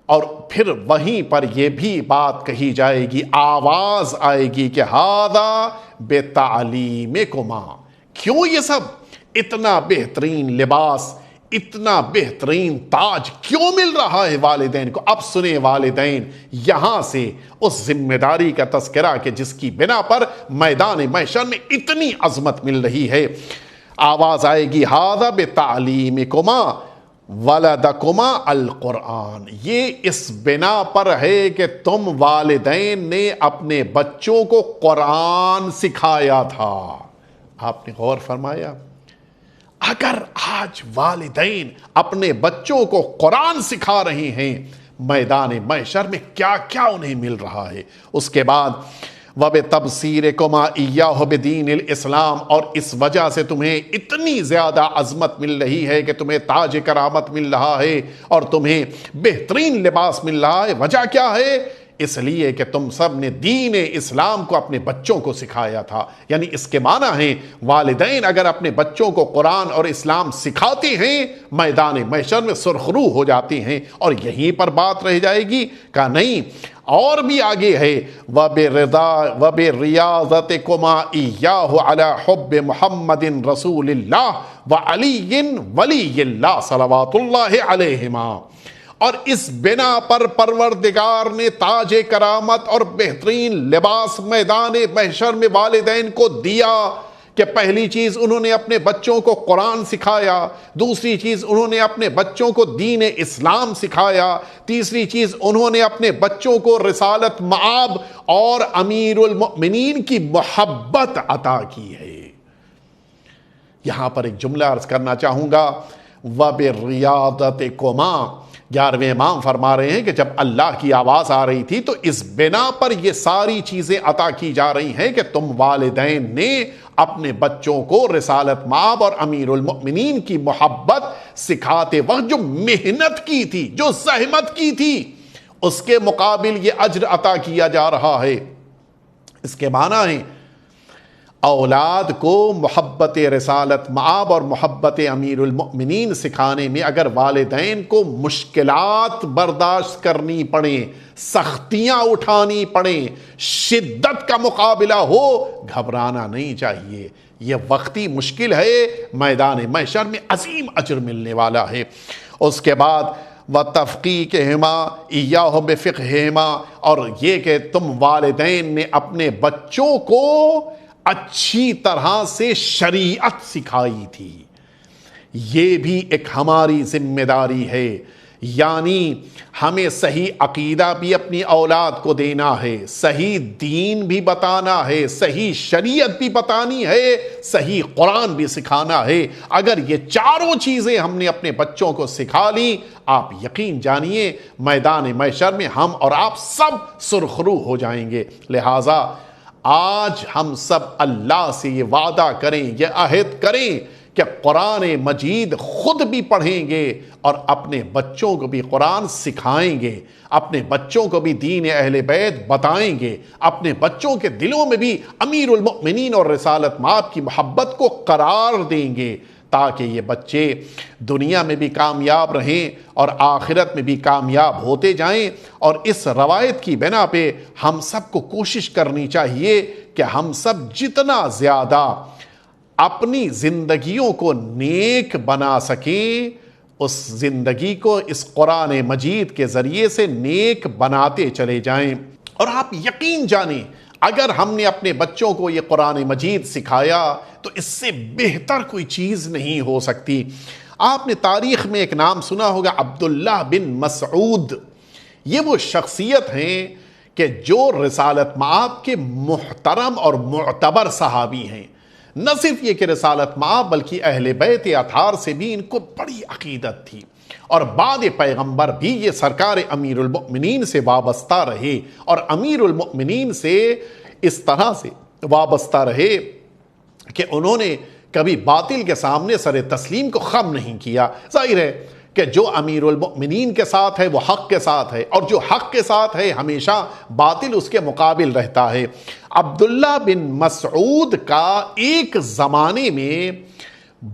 اور پھر وہیں پر یہ بھی بات کہی جائے گی، آواز آئے گی کہ ھذا بتعلیمکما، کیوں یہ سب اتنا بہترین لباس، اتنا بہترین تاج کیوں مل رہا ہے والدین کو؟ اب سنیں والدین، یہاں سے اس ذمہ داری کا تذکرہ کہ جس کی بنا پر میدان محشر میں اتنی عظمت مل رہی ہے۔ آواز آئے گی ھذا بتعلیمکما ولدکما القرآن، یہ اس بنا پر ہے کہ تم والدین نے اپنے بچوں کو قرآن سکھایا تھا۔ آپ نے غور فرمایا، اگر آج والدین اپنے بچوں کو قرآن سکھا رہے ہیں، میدان محشر میں کیا کیا انہیں مل رہا ہے۔ اس کے بعد وَبِتَبْصِيرِكُمَا إِيَّاهُ بِدِينِ الْإِسْلَامِ، اور اس وجہ سے تمہیں اتنی زیادہ عظمت مل رہی ہے کہ تمہیں تاج کرامت مل رہا ہے اور تمہیں بہترین لباس مل رہا ہے۔ وجہ کیا ہے؟ اس لیے کہ تم سب نے دین اسلام کو اپنے بچوں کو سکھایا تھا۔ یعنی اس کے معنی ہے والدین اگر اپنے بچوں کو قرآن اور اسلام سکھاتے ہیں، میدان محشر میں سرخرو ہو جاتے ہیں۔ اور یہیں پر بات رہ جائے گی کہ نہیں، اور بھی آگے ہے وَبِرِيَاضَتِكُمَا إِيَّاهُ عَلَى حُبِّ مُحَمَّدٍ رَسُولِ اللَّهِ وَعَلِيٍّ وَلِيِّ اللَّهِ صلوات اللہ علیہما۔ اور اس بنا پر پروردگار نے تاج کرامت اور بہترین لباس میدان محشر میں والدین کو دیا کہ پہلی چیز انہوں نے اپنے بچوں کو قرآن سکھایا، دوسری چیز انہوں نے اپنے بچوں کو دین اسلام سکھایا، تیسری چیز انہوں نے اپنے بچوں کو رسالت مآب اور امیر المؤمنین کی محبت عطا کی ہے۔ یہاں پر ایک جملہ عرض کرنا چاہوں گا، وَبِرِّيَاضَتِكُمَا، 11ویں امام فرما رہے ہیں کہ جب اللہ کی آواز آ رہی تھی تو اس بنا پر یہ ساری چیزیں عطا کی جا رہی ہیں کہ تم والدین نے اپنے بچوں کو رسالت مآب اور امیر المؤمنین کی محبت سکھاتے وقت جو محنت کی تھی، جو زحمت کی تھی، اس کے مقابل یہ اجر عطا کیا جا رہا ہے۔ اس کے معنی ہے اولاد کو محبت رسالت مآب اور محبت امیر المؤمنین سکھانے میں اگر والدین کو مشکلات برداشت کرنی پڑیں، سختیاں اٹھانی پڑیں، شدت کا مقابلہ ہو، گھبرانا نہیں چاہیے۔ یہ وقتی مشکل ہے، میدان محشر میں عظیم اجر ملنے والا ہے۔ اس کے بعد وَتَفْقِيقِهِمَا إِيَّاهُ بِفِقْهِهِمَا، اور یہ کہ تم والدین نے اپنے بچوں کو اچھی طرح سے شریعت سکھائی تھی۔ یہ بھی ایک ہماری ذمہ داری ہے، یعنی ہمیں صحیح عقیدہ بھی اپنی اولاد کو دینا ہے، صحیح دین بھی بتانا ہے، صحیح شریعت بھی بتانی ہے، صحیح قرآن بھی سکھانا ہے۔ اگر یہ چاروں چیزیں ہم نے اپنے بچوں کو سکھا لی، آپ یقین جانیے میدان محشر میں ہم اور آپ سب سرخرو ہو جائیں گے۔ لہٰذا آج ہم سب اللہ سے یہ وعدہ کریں، یہ عہد کریں کہ قرآن مجید خود بھی پڑھیں گے اور اپنے بچوں کو بھی قرآن سکھائیں گے، اپنے بچوں کو بھی دین اہل بیت بتائیں گے، اپنے بچوں کے دلوں میں بھی امیر المؤمنین اور رسالت مآب کی محبت کو قرار دیں گے، تاکہ یہ بچے دنیا میں بھی کامیاب رہیں اور آخرت میں بھی کامیاب ہوتے جائیں۔ اور اس روایت کی بنا پہ ہم سب کو کوشش کرنی چاہیے کہ ہم سب جتنا زیادہ اپنی زندگیوں کو نیک بنا سکیں، اس زندگی کو اس قرآن مجید کے ذریعے سے نیک بناتے چلے جائیں۔ اور آپ یقین جانیں اگر ہم نے اپنے بچوں کو یہ قرآن مجید سکھایا تو اس سے بہتر کوئی چیز نہیں ہو سکتی۔ آپ نے تاریخ میں ایک نام سنا ہوگا، عبداللہ بن مسعود۔ یہ وہ شخصیت ہیں کہ جو رسالت مآب کے محترم اور معتبر صحابی ہیں۔ نہ صرف یہ کہ رسالت مآب بلکہ اہل بیت اطہار سے بھی ان کو بڑی عقیدت تھی، اور بعد پیغمبر بھی یہ سرکار امیر المؤمنین سے وابستہ رہے، اور امیر المؤمنین سے اس طرح سے وابستہ رہے کہ انہوں نے کبھی باطل کے سامنے سر تسلیم کو خم نہیں کیا۔ ظاہر ہے کہ جو امیر المؤمنین کے ساتھ ہے وہ حق کے ساتھ ہے، اور جو حق کے ساتھ ہے ہمیشہ باطل اس کے مقابل رہتا ہے۔ عبداللہ بن مسعود کا ایک زمانے میں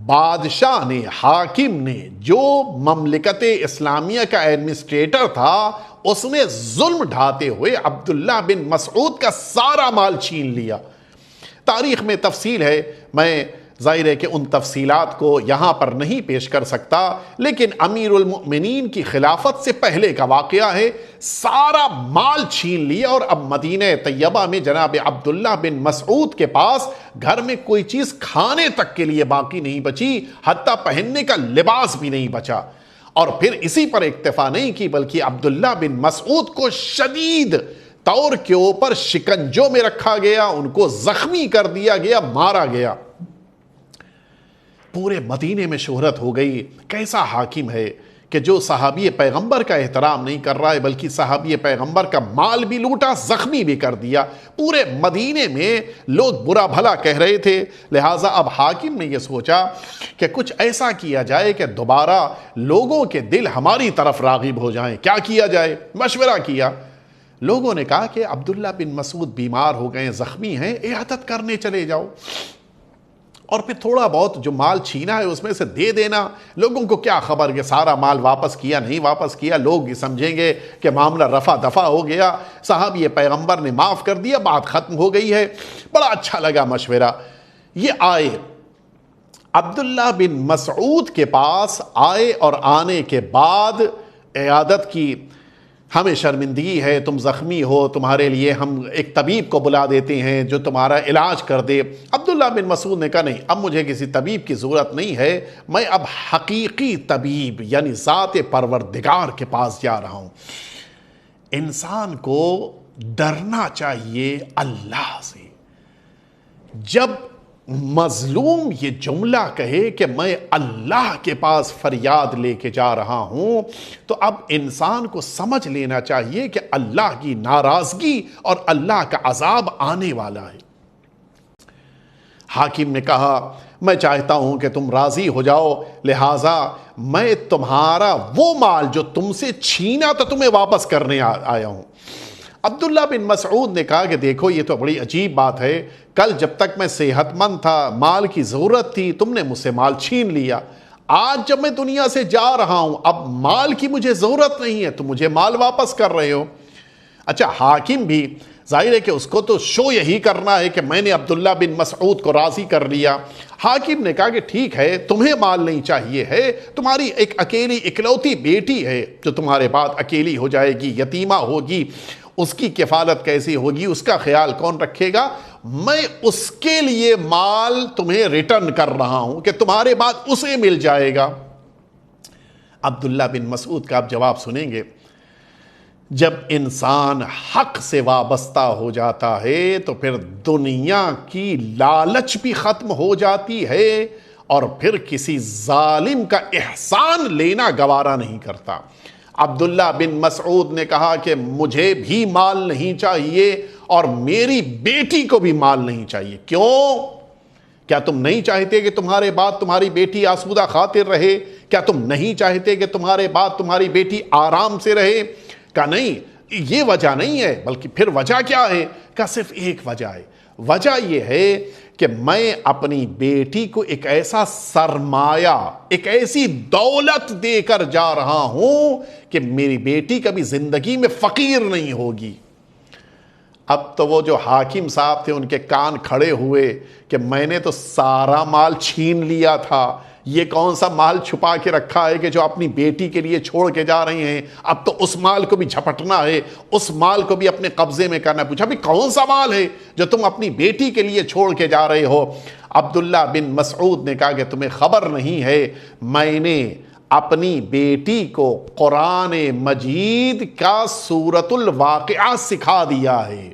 بادشاہ نے، حاکم نے، جو مملکت اسلامیہ کا ایڈمنسٹریٹر تھا، اس نے ظلم ڈھاتے ہوئے عبداللہ بن مسعود کا سارا مال چھین لیا۔ تاریخ میں تفصیل ہے، میں ظاہر ہے کہ ان تفصیلات کو یہاں پر نہیں پیش کر سکتا، لیکن امیر المؤمنین کی خلافت سے پہلے کا واقعہ ہے۔ سارا مال چھین لیا اور اب مدینہ طیبہ میں جناب عبداللہ بن مسعود کے پاس گھر میں کوئی چیز کھانے تک کے لیے باقی نہیں بچی، حتیٰ پہننے کا لباس بھی نہیں بچا۔ اور پھر اسی پر اکتفا نہیں کی بلکہ عبداللہ بن مسعود کو شدید طور کے اوپر شکنجوں میں رکھا گیا، ان کو زخمی کر دیا گیا، مارا گیا۔ پورے مدینے میں شہرت ہو گئی، کیسا حاکم ہے کہ جو صحابی پیغمبر کا احترام نہیں کر رہا ہے بلکہ صحابی پیغمبر کا مال بھی لوٹا، زخمی بھی کر دیا۔ پورے مدینے میں لوگ برا بھلا کہہ رہے تھے، لہٰذا اب حاکم نے یہ سوچا کہ کچھ ایسا کیا جائے کہ دوبارہ لوگوں کے دل ہماری طرف راغب ہو جائیں۔ کیا کیا جائے؟ مشورہ کیا۔ لوگوں نے کہا کہ عبداللہ بن مسعود بیمار ہو گئے، زخمی ہیں، عیادت کرنے چلے جاؤ، اور پھر تھوڑا بہت جو مال چھینا ہے اس میں سے دے دینا۔ لوگوں کو کیا خبر کہ سارا مال واپس کیا نہیں واپس کیا، لوگ سمجھیں گے کہ معاملہ رفع دفع ہو گیا، صحابی پیغمبر نے معاف کر دیا، بات ختم ہو گئی ہے۔ بڑا اچھا لگا مشورہ۔ یہ آئے عبداللہ بن مسعود کے پاس آئے اور آنے کے بعد عیادت کی۔ ہمیں شرمندگی ہے، تم زخمی ہو، تمہارے لیے ہم ایک طبیب کو بلا دیتے ہیں جو تمہارا علاج کر دے۔ عبداللہ بن مسعود نے کہا نہیں، اب مجھے کسی طبیب کی ضرورت نہیں ہے، میں اب حقیقی طبیب یعنی ذات پروردگار کے پاس جا رہا ہوں۔ انسان کو ڈرنا چاہیے اللہ سے۔ جب مظلوم یہ جملہ کہے کہ میں اللہ کے پاس فریاد لے کے جا رہا ہوں، تو اب انسان کو سمجھ لینا چاہیے کہ اللہ کی ناراضگی اور اللہ کا عذاب آنے والا ہے۔ حاکم نے کہا میں چاہتا ہوں کہ تم راضی ہو جاؤ، لہٰذا میں تمہارا وہ مال جو تم سے چھینا تو تمہیں واپس کرنے آیا ہوں۔ عبداللہ بن مسعود نے کہا کہ دیکھو یہ تو بڑی عجیب بات ہے، کل جب تک میں صحت مند تھا، مال کی ضرورت تھی، تم نے مجھ سے مال چھین لیا۔ آج جب میں دنیا سے جا رہا ہوں، اب مال کی مجھے ضرورت نہیں ہے، تم مجھے مال واپس کر رہے ہو۔ اچھا، حاکم بھی ظاہر ہے کہ اس کو تو شو یہی کرنا ہے کہ میں نے عبداللہ بن مسعود کو راضی کر لیا۔ حاکم نے کہا کہ ٹھیک ہے، تمہیں مال نہیں چاہیے ہے، تمہاری ایک اکیلی اکلوتی بیٹی ہے جو تمہارے بعد اکیلی ہو جائے گی، یتیمہ ہوگی، اس کی کفالت کیسی ہوگی، اس کا خیال کون رکھے گا؟ میں اس کے لیے مال تمہیں ریٹرن کر رہا ہوں کہ تمہارے بعد اسے مل جائے گا۔ عبداللہ بن مسعود کا آپ جواب سنیں گے۔ جب انسان حق سے وابستہ ہو جاتا ہے تو پھر دنیا کی لالچ بھی ختم ہو جاتی ہے اور پھر کسی ظالم کا احسان لینا گوارا نہیں کرتا۔ عبداللہ بن مسعود نے کہا کہ مجھے بھی مال نہیں چاہیے اور میری بیٹی کو بھی مال نہیں چاہیے۔ کیوں؟ کیا تم نہیں چاہتے کہ تمہارے بعد تمہاری بیٹی آسودہ خاطر رہے؟ کیا تم نہیں چاہتے کہ تمہارے بعد تمہاری بیٹی آرام سے رہے؟ کہا نہیں، یہ وجہ نہیں ہے، بلکہ پھر وجہ کیا ہے؟ کہا صرف ایک وجہ ہے، وجہ یہ ہے کہ میں اپنی بیٹی کو ایک ایسا سرمایہ، ایک ایسی دولت دے کر جا رہا ہوں کہ میری بیٹی کبھی زندگی میں فقیر نہیں ہوگی۔ اب تو وہ جو حاکم صاحب تھے ان کے کان کھڑے ہوئے کہ میں نے تو سارا مال چھین لیا تھا، یہ کون سا مال چھپا کے رکھا ہے کہ جو اپنی بیٹی کے لیے چھوڑ کے جا رہے ہیں، اب تو اس مال کو بھی جھپٹنا ہے، اس مال کو بھی اپنے قبضے میں کرنا۔ پوچھا بھی کون سا مال ہے جو تم اپنی بیٹی کے لیے چھوڑ کے جا رہے ہو؟ عبداللہ بن مسعود نے کہا کہ تمہیں خبر نہیں ہے، میں نے اپنی بیٹی کو قرآن مجید کا سورۃ الواقعہ سکھا دیا ہے،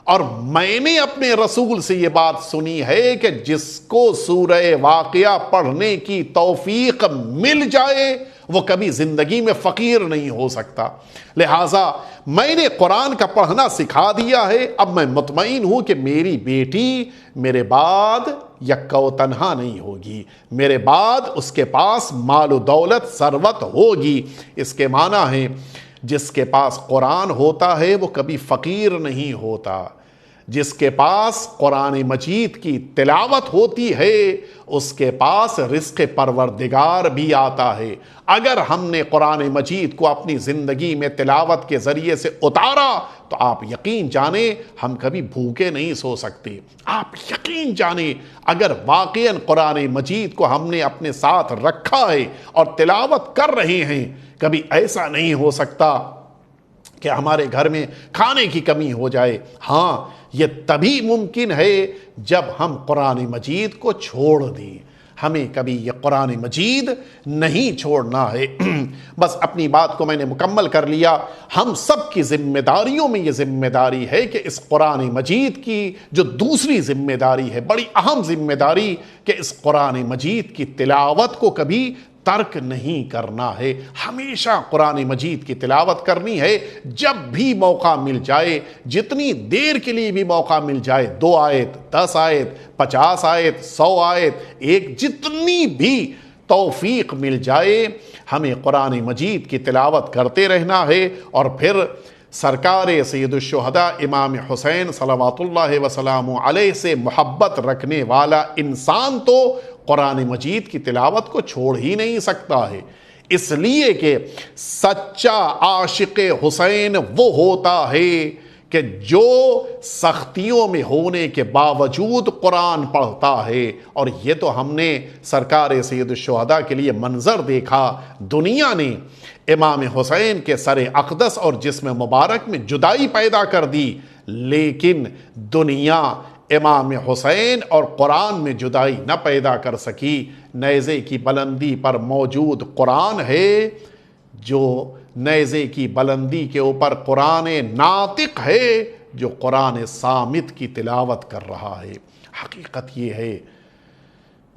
اور میں نے اپنے رسول سے یہ بات سنی ہے کہ جس کو سورہ واقعہ پڑھنے کی توفیق مل جائے وہ کبھی زندگی میں فقیر نہیں ہو سکتا۔ لہٰذا میں نے قرآن کا پڑھنا سکھا دیا ہے، اب میں مطمئن ہوں کہ میری بیٹی میرے بعد یکا و تنہا نہیں ہوگی، میرے بعد اس کے پاس مال و دولت ثروت ہوگی۔ اس کے معنی ہے جس کے پاس قرآن ہوتا ہے وہ کبھی فقیر نہیں ہوتا، جس کے پاس قرآن مجید کی تلاوت ہوتی ہے اس کے پاس رزق پروردگار بھی آتا ہے۔ اگر ہم نے قرآن مجید کو اپنی زندگی میں تلاوت کے ذریعے سے اتارا تو آپ یقین جانیں ہم کبھی بھوکے نہیں سو سکتے۔ آپ یقین جانیں اگر واقعاً قرآن مجید کو ہم نے اپنے ساتھ رکھا ہے اور تلاوت کر رہے ہیں، کبھی ایسا نہیں ہو سکتا کہ ہمارے گھر میں کھانے کی کمی ہو جائے۔ ہاں، یہ تبھی ممکن ہے جب ہم قرآن مجید کو چھوڑ دیں۔ ہمیں کبھی یہ قرآن مجید نہیں چھوڑنا ہے۔ بس اپنی بات کو میں نے مکمل کر لیا۔ ہم سب کی ذمہ داریوں میں یہ ذمہ داری ہے کہ اس قرآن مجید کی جو دوسری ذمہ داری ہے، بڑی اہم ذمہ داری، کہ اس قرآن مجید کی تلاوت کو کبھی ترک نہیں کرنا ہے۔ ہمیشہ قرآن مجید کی تلاوت کرنی ہے، جب بھی موقع مل جائے، جتنی دیر کے لیے بھی موقع مل جائے، 2 آیت، 10 آیت، 50 آیت، 100 آیت، ایک، جتنی بھی توفیق مل جائے، ہمیں قرآن مجید کی تلاوت کرتے رہنا ہے۔ اور پھر سرکار سید الشہداء امام حسین صلوات اللہ وسلام علیہ سے محبت رکھنے والا انسان تو قرآن مجید کی تلاوت کو چھوڑ ہی نہیں سکتا ہے، اس لیے کہ سچا عاشق حسین وہ ہوتا ہے کہ جو سختیوں میں ہونے کے باوجود قرآن پڑھتا ہے۔ اور یہ تو ہم نے سرکار سید الشہداء کے لیے منظر دیکھا، دنیا نے امام حسین کے سر اقدس اور جسم مبارک میں جدائی پیدا کر دی، لیکن دنیا امام حسین اور قرآن میں جدائی نہ پیدا کر سکی۔ نیزے کی بلندی پر موجود قرآن ہے، جو نیزے کی بلندی کے اوپر قرآن ناطق ہے، جو قرآن صامت کی تلاوت کر رہا ہے۔ حقیقت یہ ہے،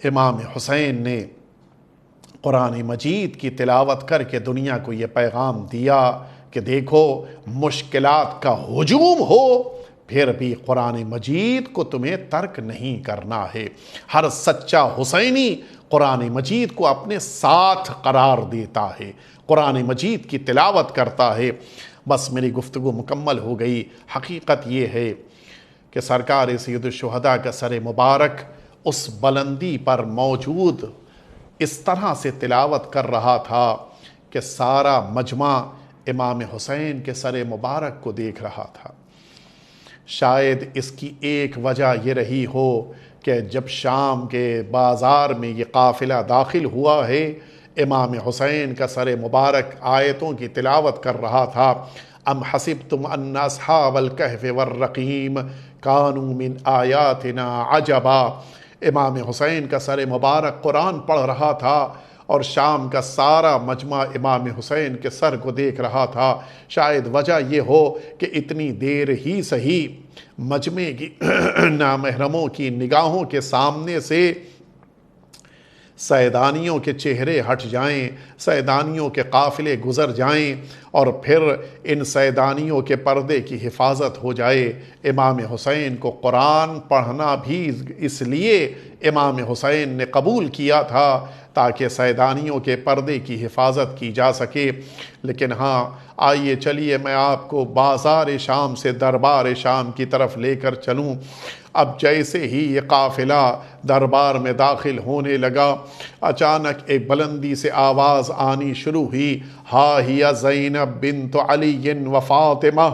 امام حسین نے قرآن مجید کی تلاوت کر کے دنیا کو یہ پیغام دیا کہ دیکھو، مشکلات کا ہجوم ہو، پھر بھی قرآن مجید کو تمہیں ترک نہیں کرنا ہے۔ ہر سچا حسینی قرآن مجید کو اپنے ساتھ قرار دیتا ہے، قرآن مجید کی تلاوت کرتا ہے۔ بس میری گفتگو مکمل ہو گئی۔ حقیقت یہ ہے کہ سرکار سید الشہداء کا سر مبارک اس بلندی پر موجود اس طرح سے تلاوت کر رہا تھا کہ سارا مجمع امام حسین کے سر مبارک کو دیکھ رہا تھا۔ شاید اس کی ایک وجہ یہ رہی ہو کہ جب شام کے بازار میں یہ قافلہ داخل ہوا ہے، امام حسین کا سر مبارک آیتوں کی تلاوت کر رہا تھا۔ ام حسبتم ان اصحاب الکہف والرقیم کانوا من آیاتنا عجبا۔ امام حسین کا سر مبارک قرآن پڑھ رہا تھا اور شام کا سارا مجمع امام حسین کے سر کو دیکھ رہا تھا۔ شاید وجہ یہ ہو کہ اتنی دیر ہی صحیح مجمع کی نامحرموں کی نگاہوں کے سامنے سے سیدانیوں کے چہرے ہٹ جائیں، سیدانیوں کے قافلے گزر جائیں، اور پھر ان سیدانیوں کے پردے کی حفاظت ہو جائے۔ امام حسین کو قرآن پڑھنا بھی اس لیے امام حسین نے قبول کیا تھا تاکہ سیدانیوں کے پردے کی حفاظت کی جا سکے۔ لیکن ہاں، آئیے چلیے میں آپ کو بازار شام سے دربار شام کی طرف لے کر چلوں۔ اب جیسے ہی یہ قافلہ دربار میں داخل ہونے لگا، اچانک ایک بلندی سے آواز آنی شروع ہوئی، ہا ہی زینب بنت علی و فاطمہ۔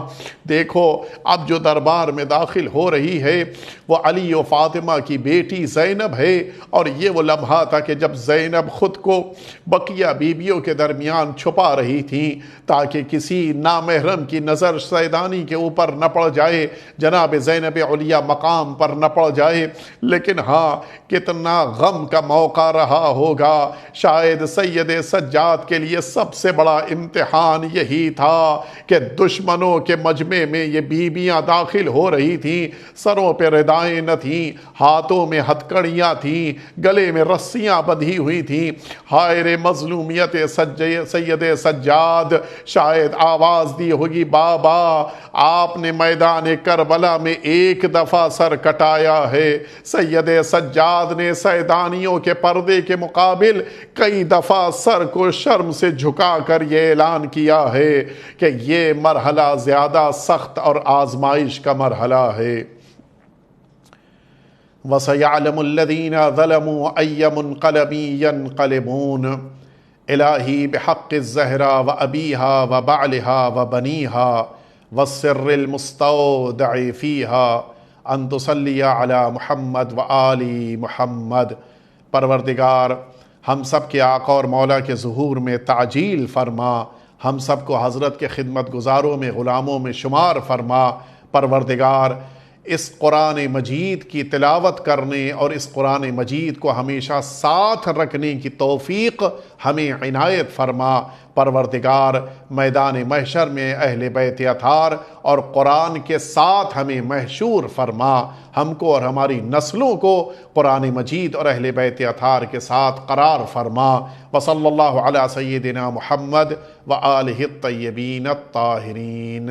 دیکھو، اب جو دربار میں داخل ہو رہی ہے وہ علی و فاطمہ کی بیٹی زینب ہے۔ اور یہ وہ لمحہ تھا کہ جب زینب خود کو بقیہ بیویوں کے درمیان چھپا رہی تھیں تاکہ کسی نامحرم کی نظر سیدانی کے اوپر نہ پڑ جائے، جناب زینب علیہ مقام پر نہ پڑ جائے۔ لیکن ہاں، کتنا غم کا موقع رہا ہوگا۔ شاید سید سجاد کے لیے سب سے بڑا امتحان یہی تھا کہ دشمنوں کے مجمع میں یہ بیویاں داخل ہو رہی تھیں، سروں پہ ردائیں نہ تھیں، ہاتھوں میں ہتکڑیاں تھیں، گلے میں رسیاں بندھی ہوئی تھیں۔ ہائے رے مظلومیت سید سجاد! شاید آواز دی ہوگی، بابا آپ نے میدان کربلا میں ایک دفعہ سر کٹایا ہے۔ سید سجاد نے سیدانیوں کے پردے کے مقابل کئی دفعہ سر کو شرم سے جھکا کر یہ اعلان کیا ہے کہ یہ مرحلہ زیادہ سخت اور آزمائش کا مرحلہ ہے۔ وَسَيَعْلَمُ الَّذِينَ ظَلَمُوا أَيَّ مُنْقَلَبٍ يَنْقَلِبُونَ الٰہی بحق الزہرا و ابیہا و بعلہا و بنیہا والسر المستودع فیہا ان تصلی علی محمد و آل محمد۔ پروردگار ہم سب کے آقا اور مولا کے ظہور میں تعجیل فرما، ہم سب کو حضرت کے خدمت گزاروں میں غلاموں میں شمار فرما۔ پروردگار اس قرآن مجید کی تلاوت کرنے اور اس قرآن مجید کو ہمیشہ ساتھ رکھنے کی توفیق ہمیں عنایت فرما۔ پروردگار میدان محشر میں اہل بیت اطہار اور قرآن کے ساتھ ہمیں محشور فرما، ہم کو اور ہماری نسلوں کو قرآن مجید اور اہل بیت اطہار کے ساتھ قرار فرما۔ وصلی اللہ علی سیدنا محمد و آلہ الطیبین الطاہرین۔